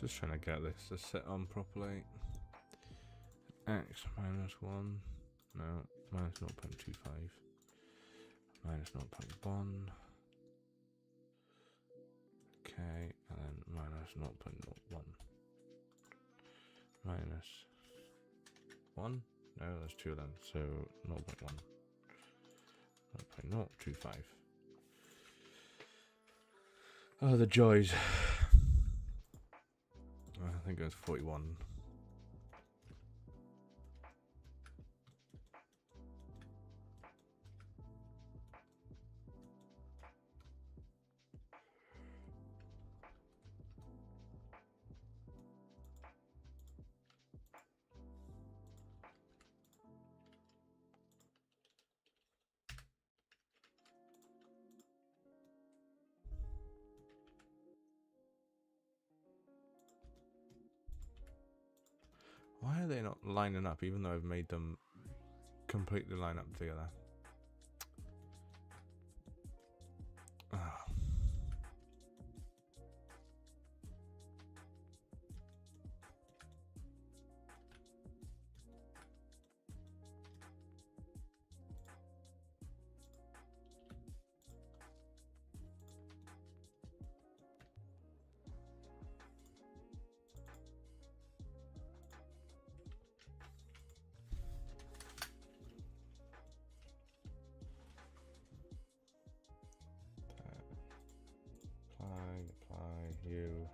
Just trying to get this to set on properly. X minus 1. No, minus 0.25. Minus 0.1. Okay, and then minus 0.01. Minus 1? No, that's 2 then, so 0.1. 0.025. Oh, the joys. I think it was 41. Why are they not lining up, even though I've made them completely line up together? Oh. Apply, you.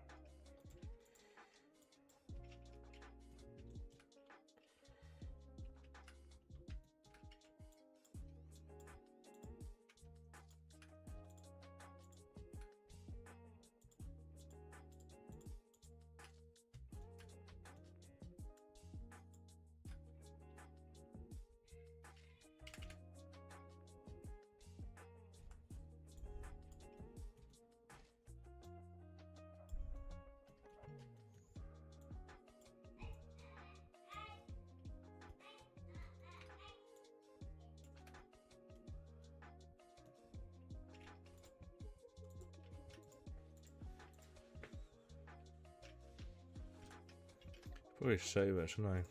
Probably save it, shouldn't I?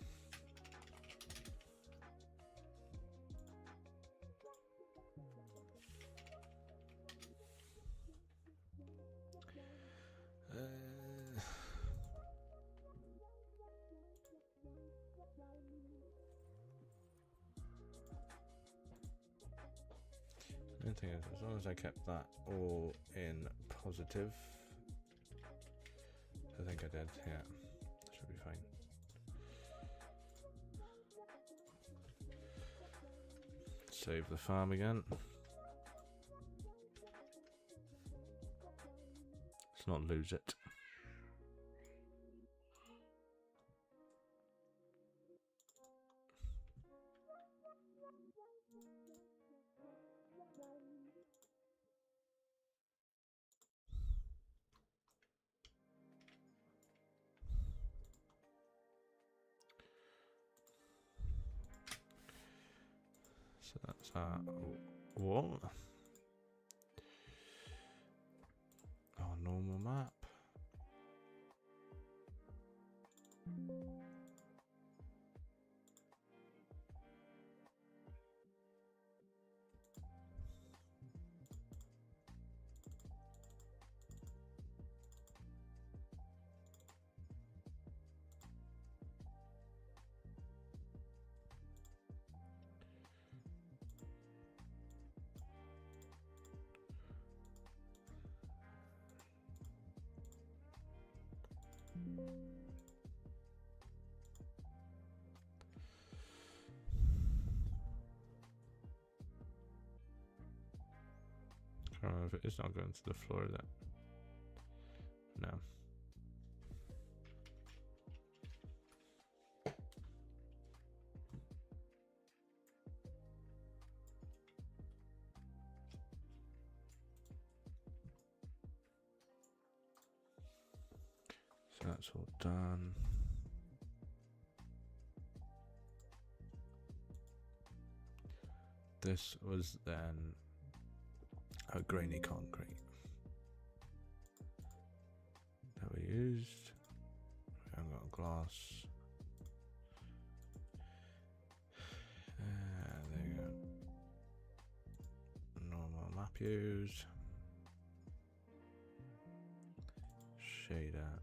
The thing is, as long as I kept that all in positive, I think I did, yeah, should be fine. Save the farm again. Let's not lose it. So that's our wall. Our normal map. can't remember if it's not going to the floor, is it? No. So that's all done. This was then a grainy concrete that we used. We haven't got glass. There you go. Normal map use. Shader.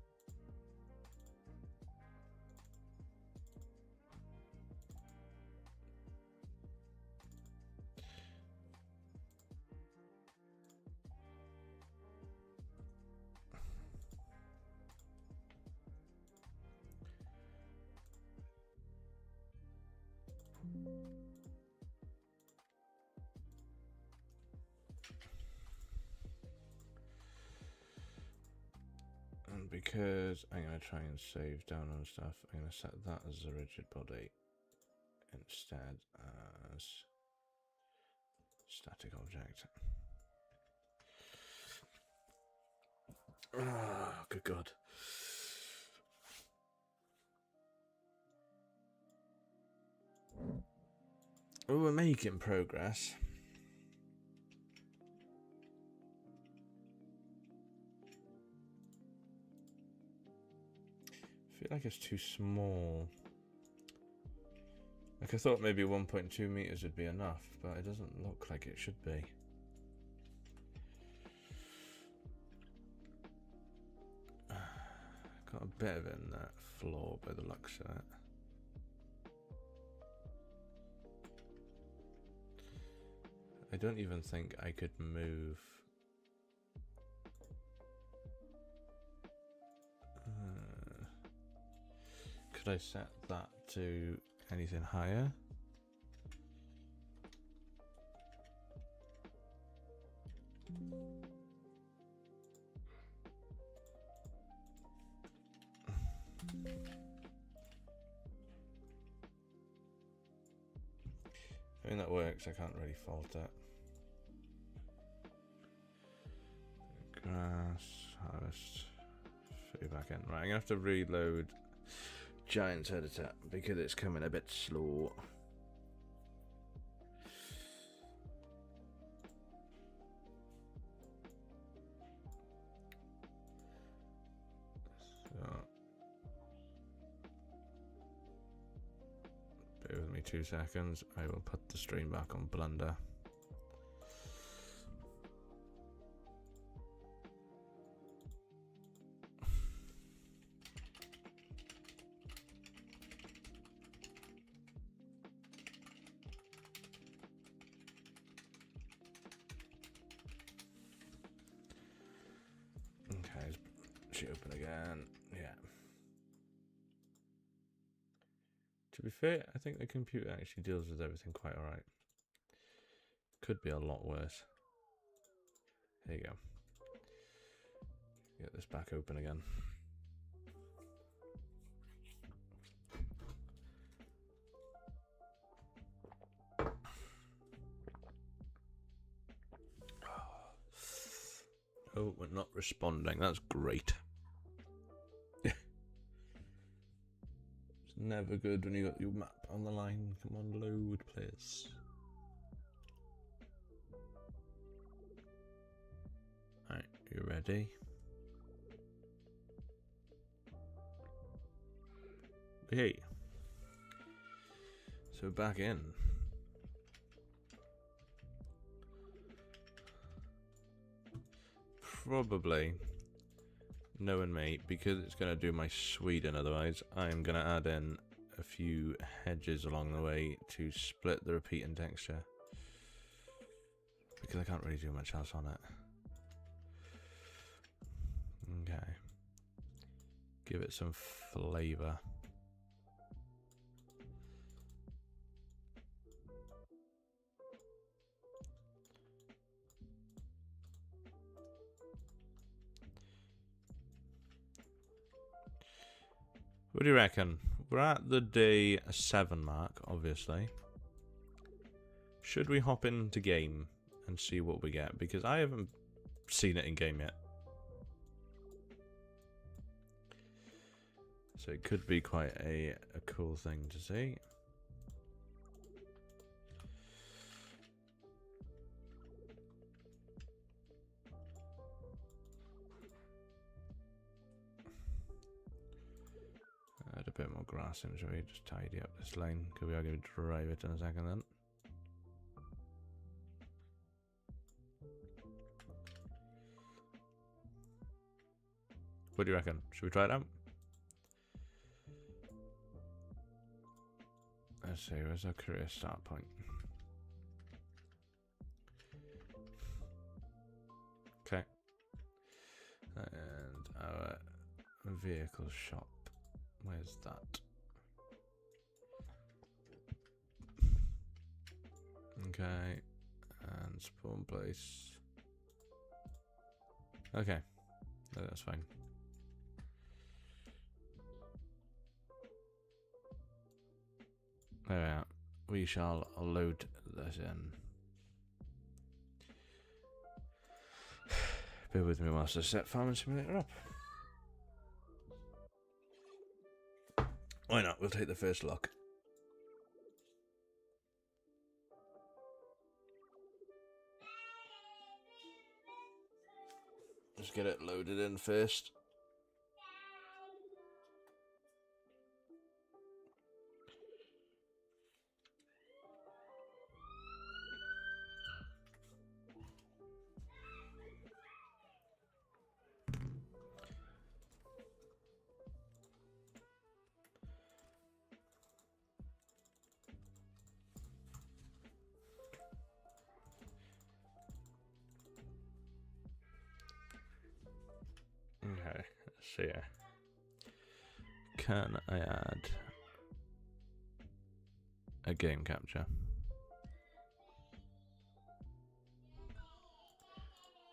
And because I'm going to try and save down on stuff, I'm going to set that as a rigid body instead as static object. Oh, good God. Oh, we're making progress. I feel like it's too small. Like I thought maybe 1.2 meters would be enough, but it doesn't look like it should be. Got a bit of it in that floor by the looks of it. I don't even think I could move. Could I set that to anything higher? I mean, that works. I can't really fault it. Grass, harvest, fit back in. Right, I'm gonna have to reload Giant's Editor because it's coming a bit slow. So, bear with me 2 seconds. I will put the stream back on Blender. She open again. Yeah. To be fair, I think the computer actually deals with everything quite alright. Could be a lot worse. There you go. Get this back open again. Oh, we're not responding. That's great. It's never good when you got your map on the line. Come on, load, please. Alright, you ready? Hey. So back in. Probably, knowing me, because it's going to do my Sweden otherwise, I'm going to add in a few hedges along the way to split the repeating texture. Because I can't really do much else on it. Okay. Give it some flavour. What do you reckon? We're at the day 7 mark, obviously. Should we hop into game and see what we get? Because I haven't seen it in game yet. So it could be quite a cool thing to see. Add a bit more grass in, shall we? Just tidy up this lane, because we are going to drive it in a second then. What do you reckon? Should we try it out? Let's see, where's our career start point? Okay. And our vehicle shop. Where's that? Okay. And spawn place. Okay. No, that's fine. There we are. We shall load this in. Bear with me whilst I set Farming Simulator up. Why not? We'll take the first look. Just get it loaded in first. Okay, let's see here. Can I add a game capture?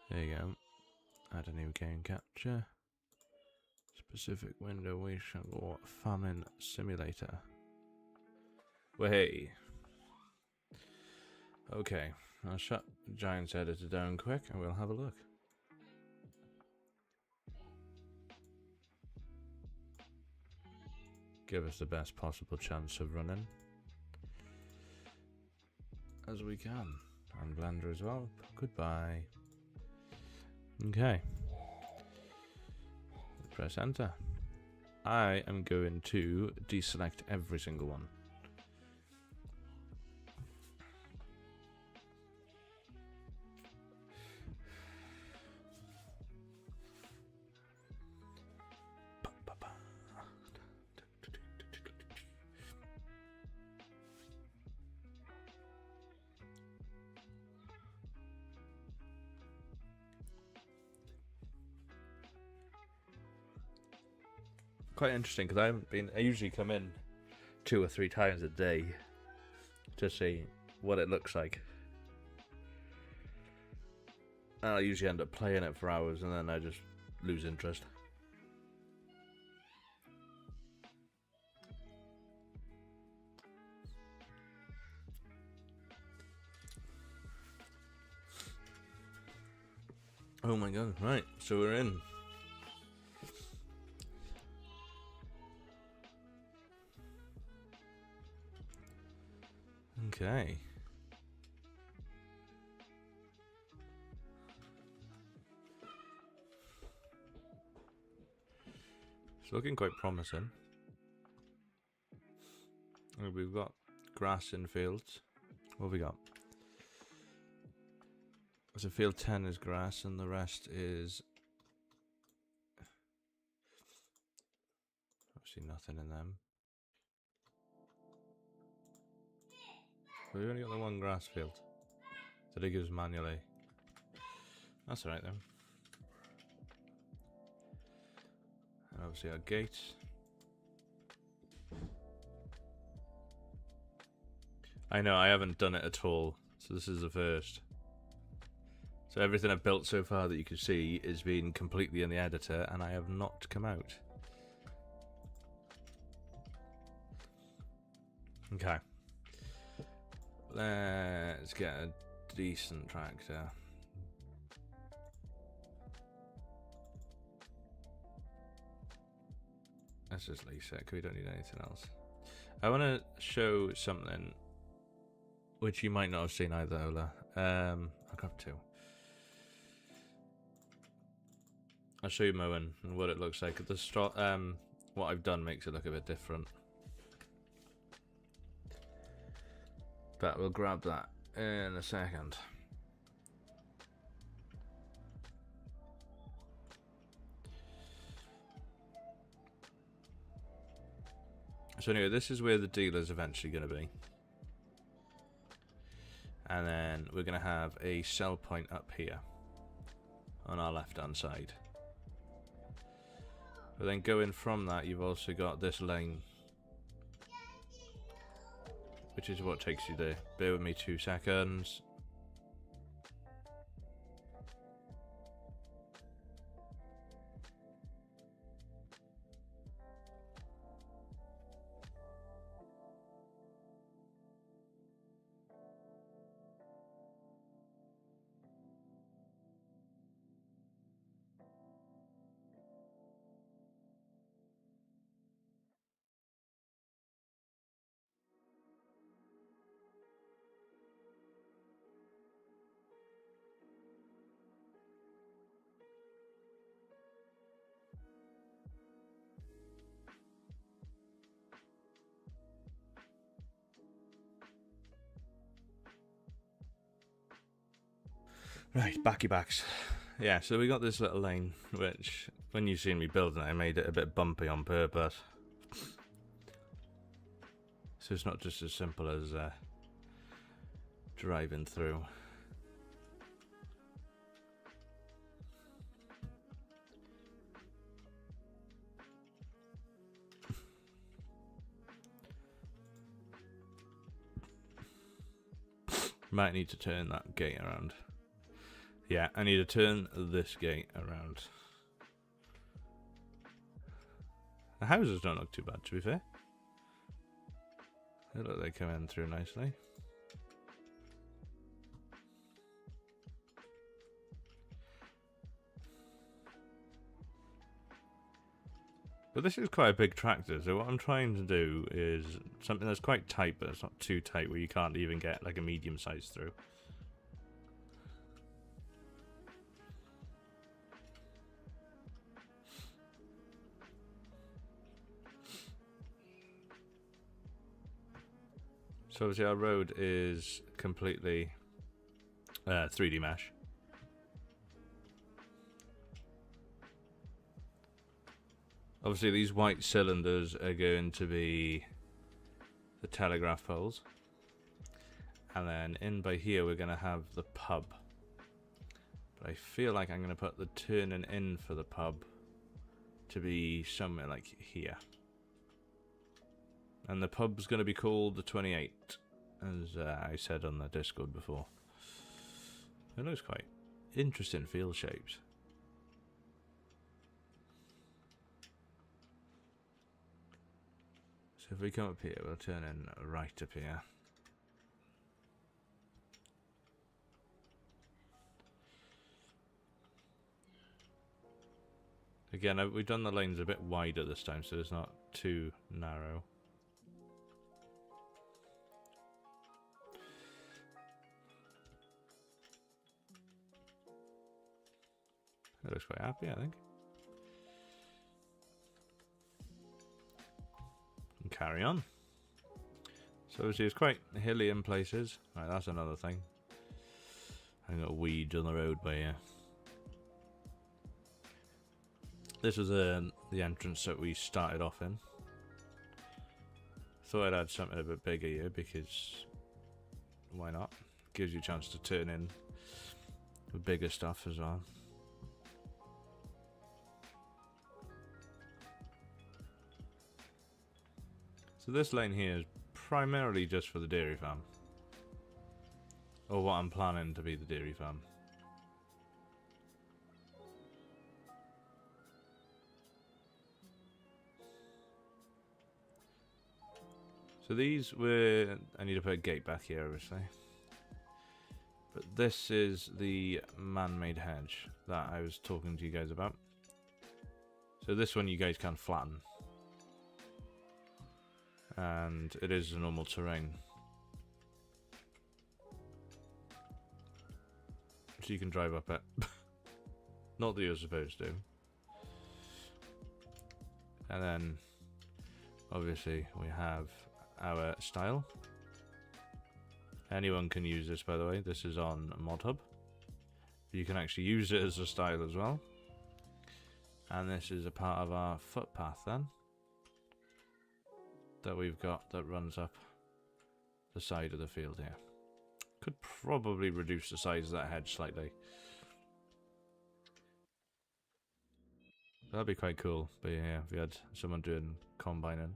There you go. Add a new game capture. Specific window, we shall go Farming Simulator. Way. Okay, I'll shut Giants Editor down quick and we'll have a look. Give us the best possible chance of running as we can. And Blender as well. Goodbye. Okay. Press enter. I am going to deselect every single one. Quite interesting because I usually come in 2 or 3 times a day to see what it looks like. And I usually end up playing it for hours and then I just lose interest. Oh my god, right, so we're in. Okay. It's looking quite promising. We've got grass in fields. What have we got? So field 10 is grass and the rest is obviously nothing in them. We've only got the one grass field. So they give us manually. That's alright then. And obviously our gates. I know, I haven't done it at all. So this is the first. So everything I've built so far that you can see is been completely in the editor and I have not come out. Okay. Let's get a decent tractor. Let's just lease it, 'cause we don't need anything else. I want to show something which you might not have seen either, Ola. I'll grab two. I'll show you mowing and what it looks like. What I've done makes it look a bit different. But we'll grab that in a second. So anyway, this is where the dealer's eventually going to be. And then we're going to have a sell point up here on our left hand side. But then going from that, you've also got this lane, which is what takes you there. Bear with me 2 seconds. Right, backy backs. Yeah, so we got this little lane, which, when you've seen me building it, I made it a bit bumpy on purpose. So it's not just as simple as driving through. Might need to turn that gate around. Yeah, I need to turn this gate around. The houses don't look too bad, to be fair. They look like they come in through nicely. But this is quite a big tractor, so what I'm trying to do is something that's quite tight, but it's not too tight where you can't even get like a medium size through. So obviously our road is completely 3D mesh. Obviously these white cylinders are going to be the telegraph poles. And then in by here we're going to have the pub. But I feel like I'm going to put the turning in for the pub to be somewhere like here. And the pub's going to be called the 28, as I said on the Discord before. It looks quite interesting field shapes. So if we come up here, we'll turn in right up here. Again, we've done the lanes a bit wider this time, so it's not too narrow. It looks quite happy, I think. And carry on. So obviously it's quite hilly in places. Right, that's another thing. I got weeds on the road by here. This was the entrance that we started off in. Thought I'd add something a bit bigger here because why not? Gives you a chance to turn in the bigger stuff as well. So this lane here is primarily just for the dairy farm. Or what I'm planning to be the dairy farm. So So these were... I need to put a gate back here, obviously. But this is the man-made hedge that I was talking to you guys about. So this one you guys can flatten. And it is a normal terrain. So you can drive up it. Not that you're supposed to. And then, obviously, we have our style. Anyone can use this, by the way. This is on Modhub. You can actually use it as a style as well. And this is a part of our footpath then. That we've got that runs up the side of the field here. Could probably reduce the size of that hedge slightly. That'd be quite cool. But yeah, if we had someone doing combining.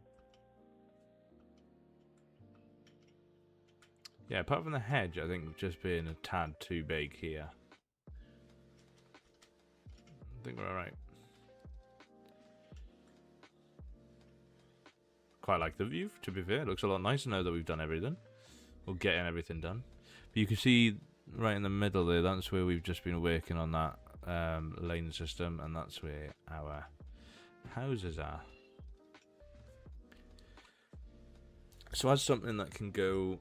Yeah, apart from the hedge, I think just being a tad too big here. I think we're alright. Quite like the view, to be fair. It looks a lot nicer now that we've done everything. We're getting everything done. But you can see right in the middle there, that's where we've just been working on that lane system, and that's where our houses are. So as something that can go...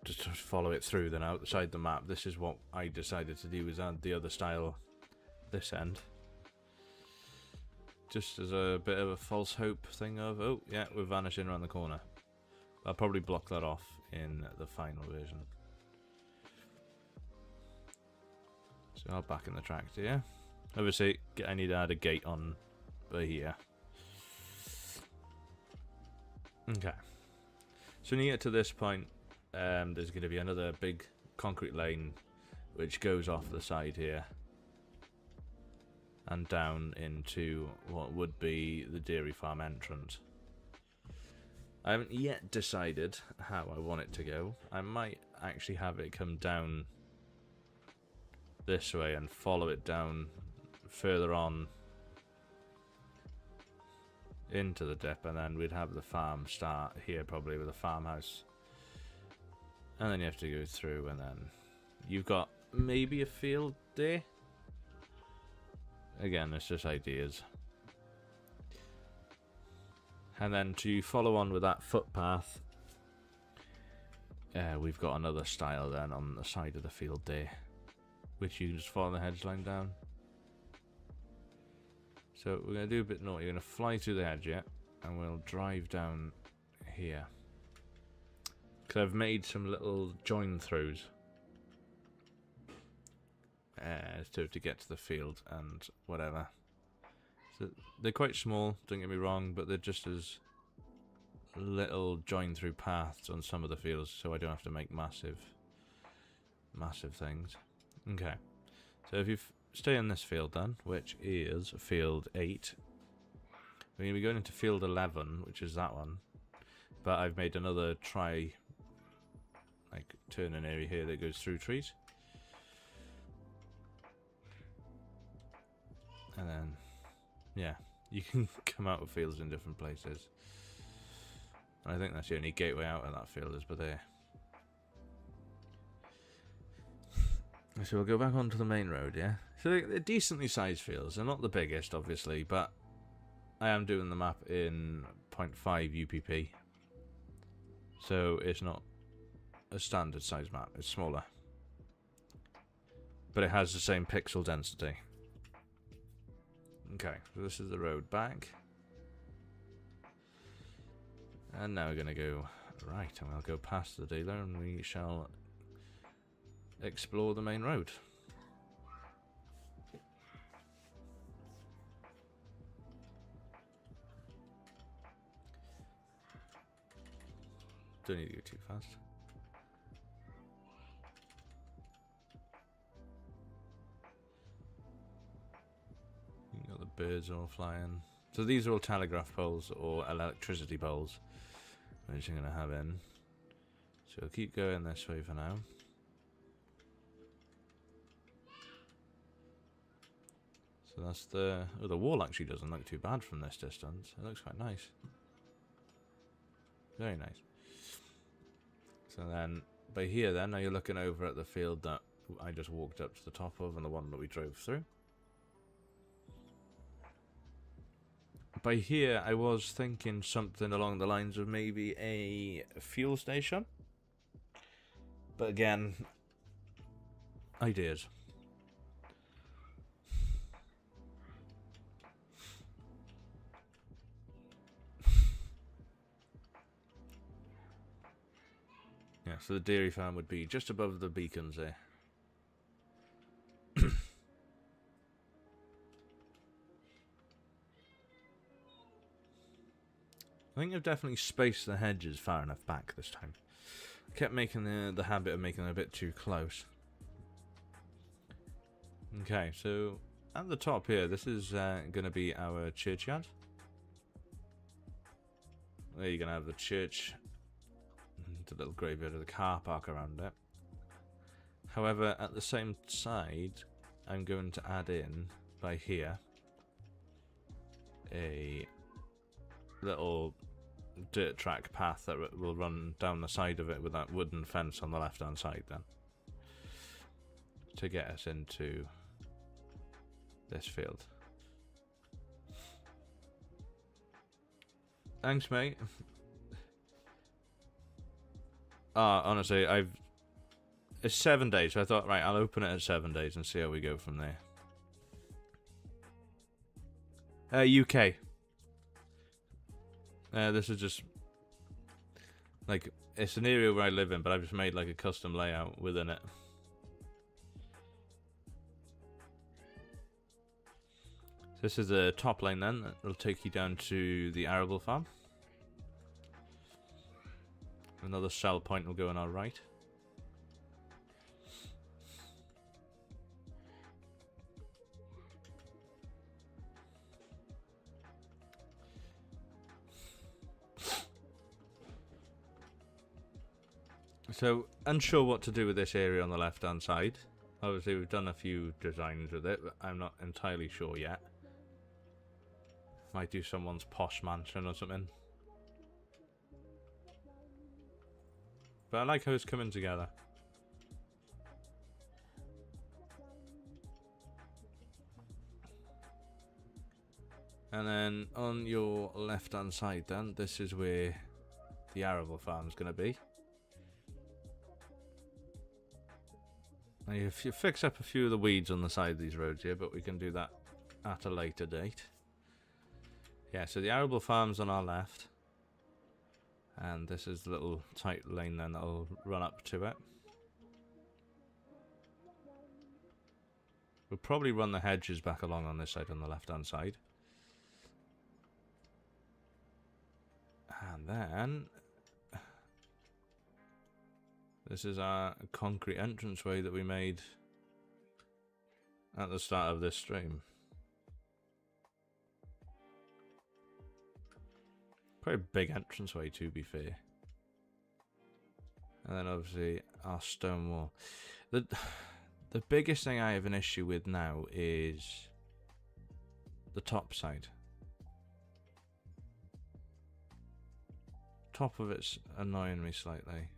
just to follow it through then outside the map, this is what I decided to do, is add the other style this end. Just as a bit of a false hope thing of, oh yeah, we're vanishing around the corner. I'll probably block that off in the final version. So I'll back in the tractor, yeah. Obviously, I need to add a gate on here. Okay. So when you get to this point, there's going to be another big concrete lane which goes off the side here and down into what would be the dairy farm entrance. I haven't yet decided how I want it to go. I might actually have it come down this way and follow it down further on into the dip, and then we'd have the farm start here probably with a farmhouse. And then you have to go through, and then you've got maybe a field there. Again, it's just ideas. And then to follow on with that footpath, we've got another style then on the side of the field there, which you can just follow the hedge line down. So we're going to do a bit naughty. We're going to fly through the hedge, yeah, and we'll drive down here. Because I've made some little join throughs to get to the field and whatever. So they're quite small, don't get me wrong, but they're just as little join through paths on some of the fields, so I don't have to make massive things. Okay, so if you stay in this field then, which is field 8, we're going to be going into field 11, which is that one, but I've made another like turning area here that goes through trees. And then, yeah, you can come out of fields in different places. And I think that's the only gateway out of that field is by there. So we'll go back onto the main road, yeah? So they're decently sized fields. They're not the biggest, obviously, but I am doing the map in 0.5 UPP. So it's not a standard size map, it's smaller. But it has the same pixel density. Okay, so this is the road back. And now we're going to go right, and we'll go past the dealer and we shall explore the main road. Don't need to go too fast. You got the birds all flying. So these are all telegraph poles or electricity poles, which I'm going to have in. So we'll keep going this way for now. So that's the... Oh, the wall actually doesn't look too bad from this distance. It looks quite nice. Very nice. So then, by here then, now you're looking over at the field that I just walked up to the top of and the one that we drove through. By here, I was thinking something along the lines of maybe a fuel station. But again, ideas. Yeah, so the dairy farm would be just above the beacons there. I think I've definitely spaced the hedges far enough back this time. I kept making the habit of making them a bit too close. Okay, so at the top here, this is going to be our churchyard. There you're going to have the church, the little graveyard of the car park around it. However, at the same side, I'm going to add in, by here, a little dirt track path that will run down the side of it with that wooden fence on the left hand side then, to get us into this field. Thanks, mate. Honestly, it's 7 days, so I thought, right, I'll open it at 7 days and see how we go from there. UK. This is just like, it's an area where I live in, but I've just made like a custom layout within it. So this is the top line then. It'll take you down to the arable farm. Another sell point will go on our right. So, unsure what to do with this area on the left hand side. Obviously we've done a few designs with it, but I'm not entirely sure yet. Might do someone's posh mansion or something. But I like how it's coming together. And then on your left hand side then, this is where the arable farm's going to be. Now you fix up a few of the weeds on the side of these roads here, but we can do that at a later date. Yeah, so the arable farm's on our left. And this is the little tight lane then that'll run up to it. We'll probably run the hedges back along on this side on the left hand side. And then this is our concrete entranceway that we made at the start of this stream. Quite a big entranceway, to be fair. And then obviously our stone wall. The biggest thing I have an issue with now is the top side. Top of it's annoying me slightly,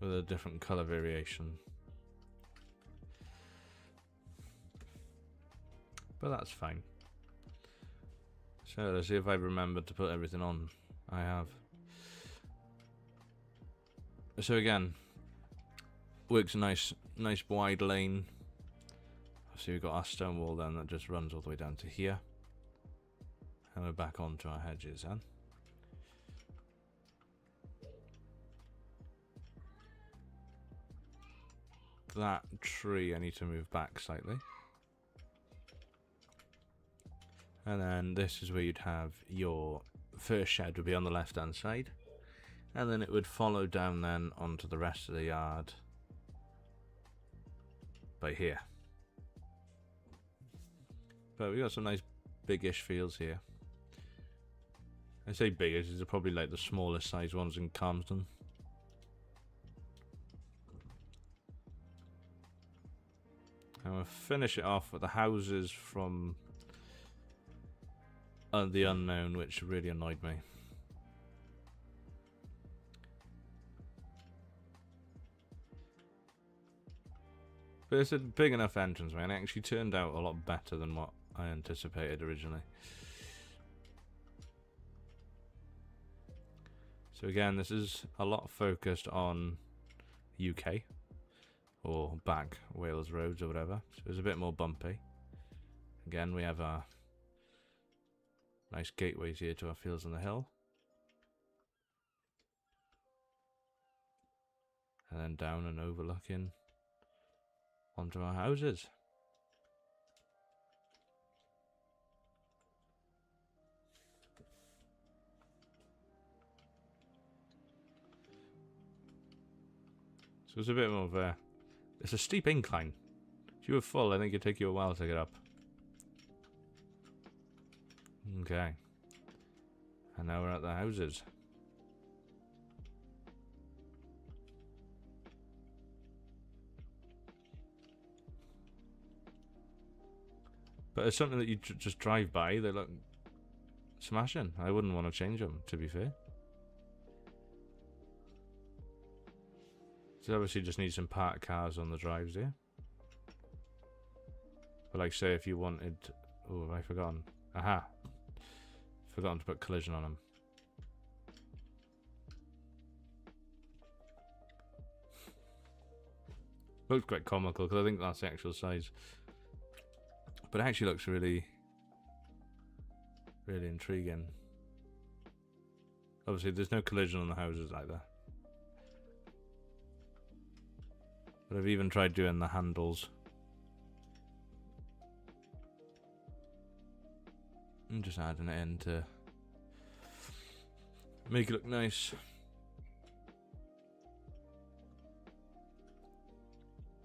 with a different colour variation. But that's fine. So let's see if I remembered to put everything on. I have. So again, works a nice wide lane. So we've got our stone wall then that just runs all the way down to here. And we're back onto our hedges then. That tree I need to move back slightly. And then this is where you'd have your first shed would be on the left hand side. And then it would follow down then onto the rest of the yard by here. But we got some nice biggish fields here. I say biggish, these are probably like the smallest size ones in Carmsden. And we'll finish it off with the houses from the unknown, which really annoyed me. But it's a big enough entrance, man. It actually turned out a lot better than what I anticipated originally. So again, this is a lot focused on UK or back Wales roads or whatever. So it's a bit more bumpy. Again, we have our nice gateways here to our fields on the hill. And then down and overlooking onto our houses. So it's a bit more of a... It's a steep incline. If you were full, I think it'd take you a while to get up. Okay. And now we're at the houses. But it's something that you just drive by, they look smashing. I wouldn't want to change them, to be fair. So obviously just need some parked cars on the drives here. But like say if you wanted... Oh, have I forgotten? Aha! Forgotten to put collision on them. Looks quite comical because I think that's the actual size. But it actually looks really, really intriguing. Obviously there's no collision on the houses like that. But I've even tried doing the handles. And just adding it in to make it look nice.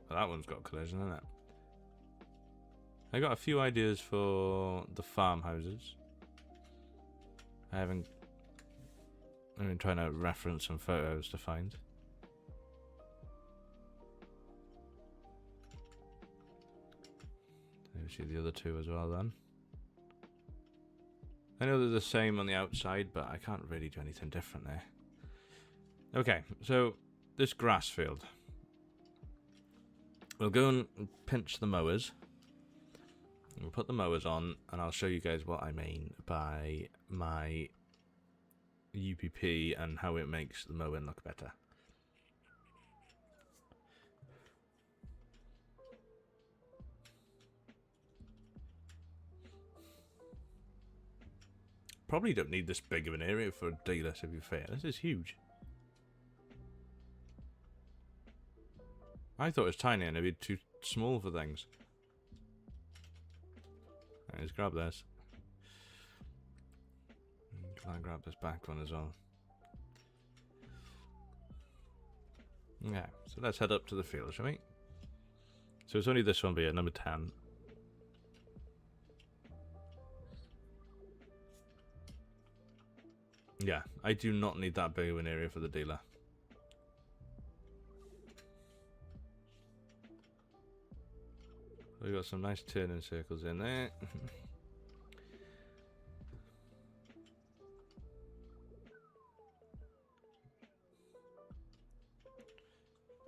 Well, that one's got collision, isn't it? I got a few ideas for the farmhouses. I've been trying to reference some photos to find. There we see the other two as well then. I know they're the same on the outside, but I can't really do anything different there. Okay, so this grass field. We'll go and pinch the mowers. We'll put the mowers on, and I'll show you guys what I mean by my UPP and how it makes the mowing look better. Probably don't need this big of an area for a dealer, to be fair. This is huge. I thought it was tiny and it'd be too small for things. Let's grab this. Can I grab this back one as well? Yeah, so let's head up to the field, shall we? So it's only this one, but yeah, number 10. Yeah, I do not need that big of an area for the dealer. We've got some nice turning circles in there.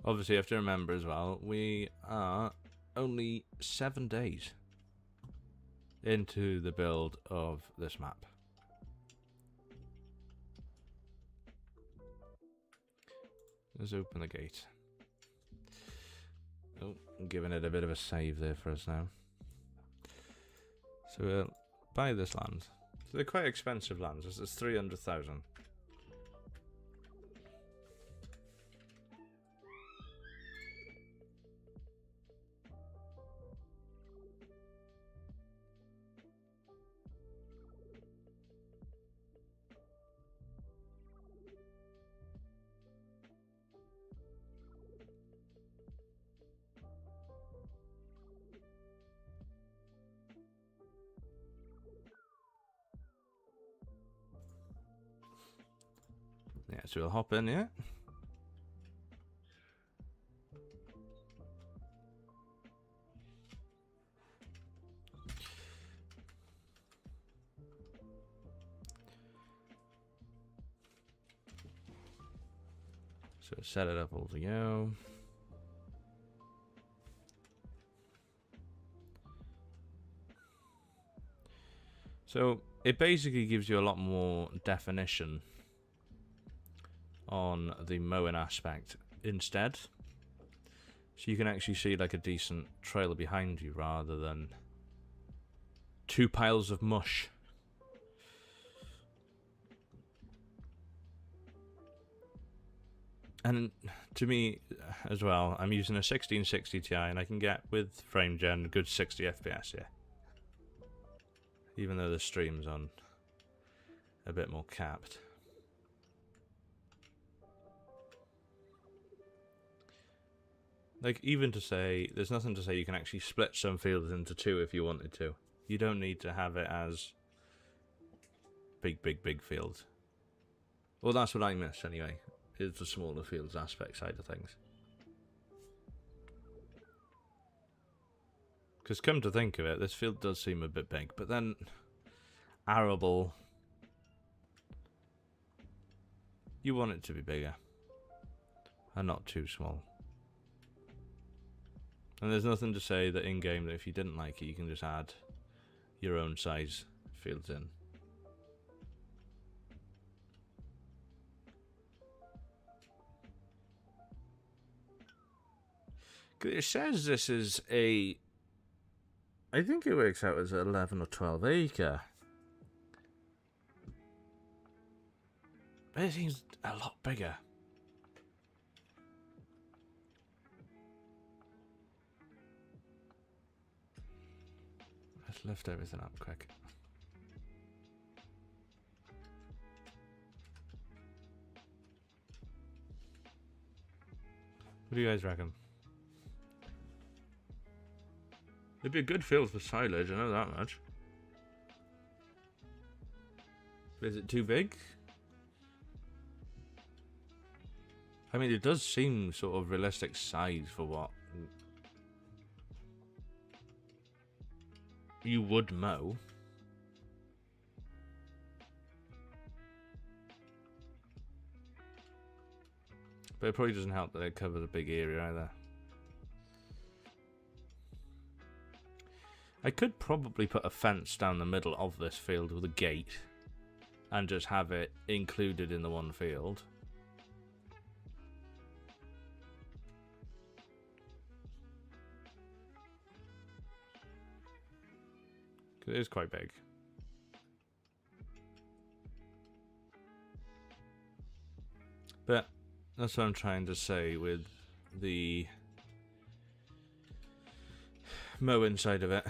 Obviously, you have to remember as well, we are only 7 days into the build of this map. Let's open the gate. Oh, I'm giving it a bit of a save there for us now. So we'll buy this land. So they're quite expensive lands. This is 300,000. Yeah, so we'll hop in here. So set it up all to go. So it basically gives you a lot more definition on the mowing aspect instead. So you can actually see like a decent trailer behind you rather than two piles of mush. And to me as well, I'm using a 1660 Ti and I can get with frame gen a good 60 FPS here. Even though the stream's on a bit more capped. Like, even to say, there's nothing to say you can actually split some fields into two if you wanted to. You don't need to have it as big fields. Well, that's what I miss anyway, is the smaller fields aspect side of things. Because come to think of it, this field does seem a bit big, but then arable, you want it to be bigger and not too small. And there's nothing to say that in-game that if you didn't like it, you can just add your own size fields in. It says this is a, I think it works out as 11 or 12 acre. But it seems a lot bigger. Let's lift everything up quick. What do you guys reckon? It'd be a good field for silage, I know that much. But is it too big? I mean, it does seem sort of realistic size for what you would mow. But it probably doesn't help that it covers a big area either. I could probably put a fence down the middle of this field with a gate and just have it included in the one field. It is quite big. But that's what I'm trying to say with the mowing side of it.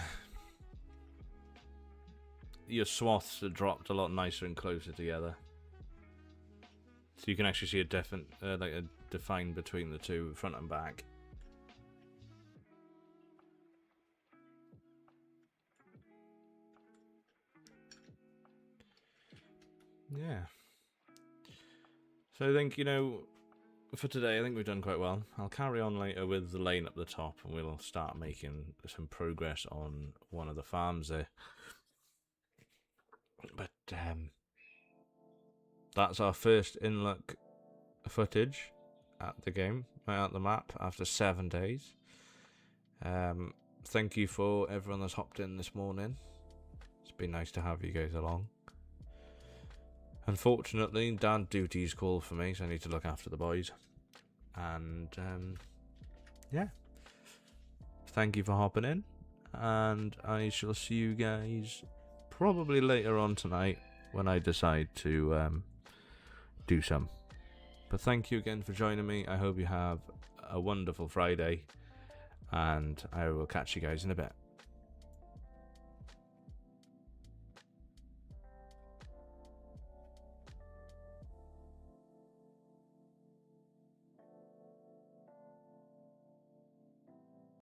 Your swaths are dropped a lot nicer and closer together. So you can actually see a defined between the two, front and back. Yeah. So I think, for today, I think we've done quite well. I'll carry on later with the lane up the top and we'll start making some progress on one of the farms there. But that's our first in-look footage at the game, at the map, after 7 days. Thank you for everyone that's hopped in this morning. It's been nice to have you guys along. Unfortunately, dad duties call for me, so I need to look after the boys. And yeah, thank you for hopping in, and I shall see you guys probably later on tonight when I decide to do some. But thank you again for joining me. I hope you have a wonderful Friday, and I will catch you guys in a bit.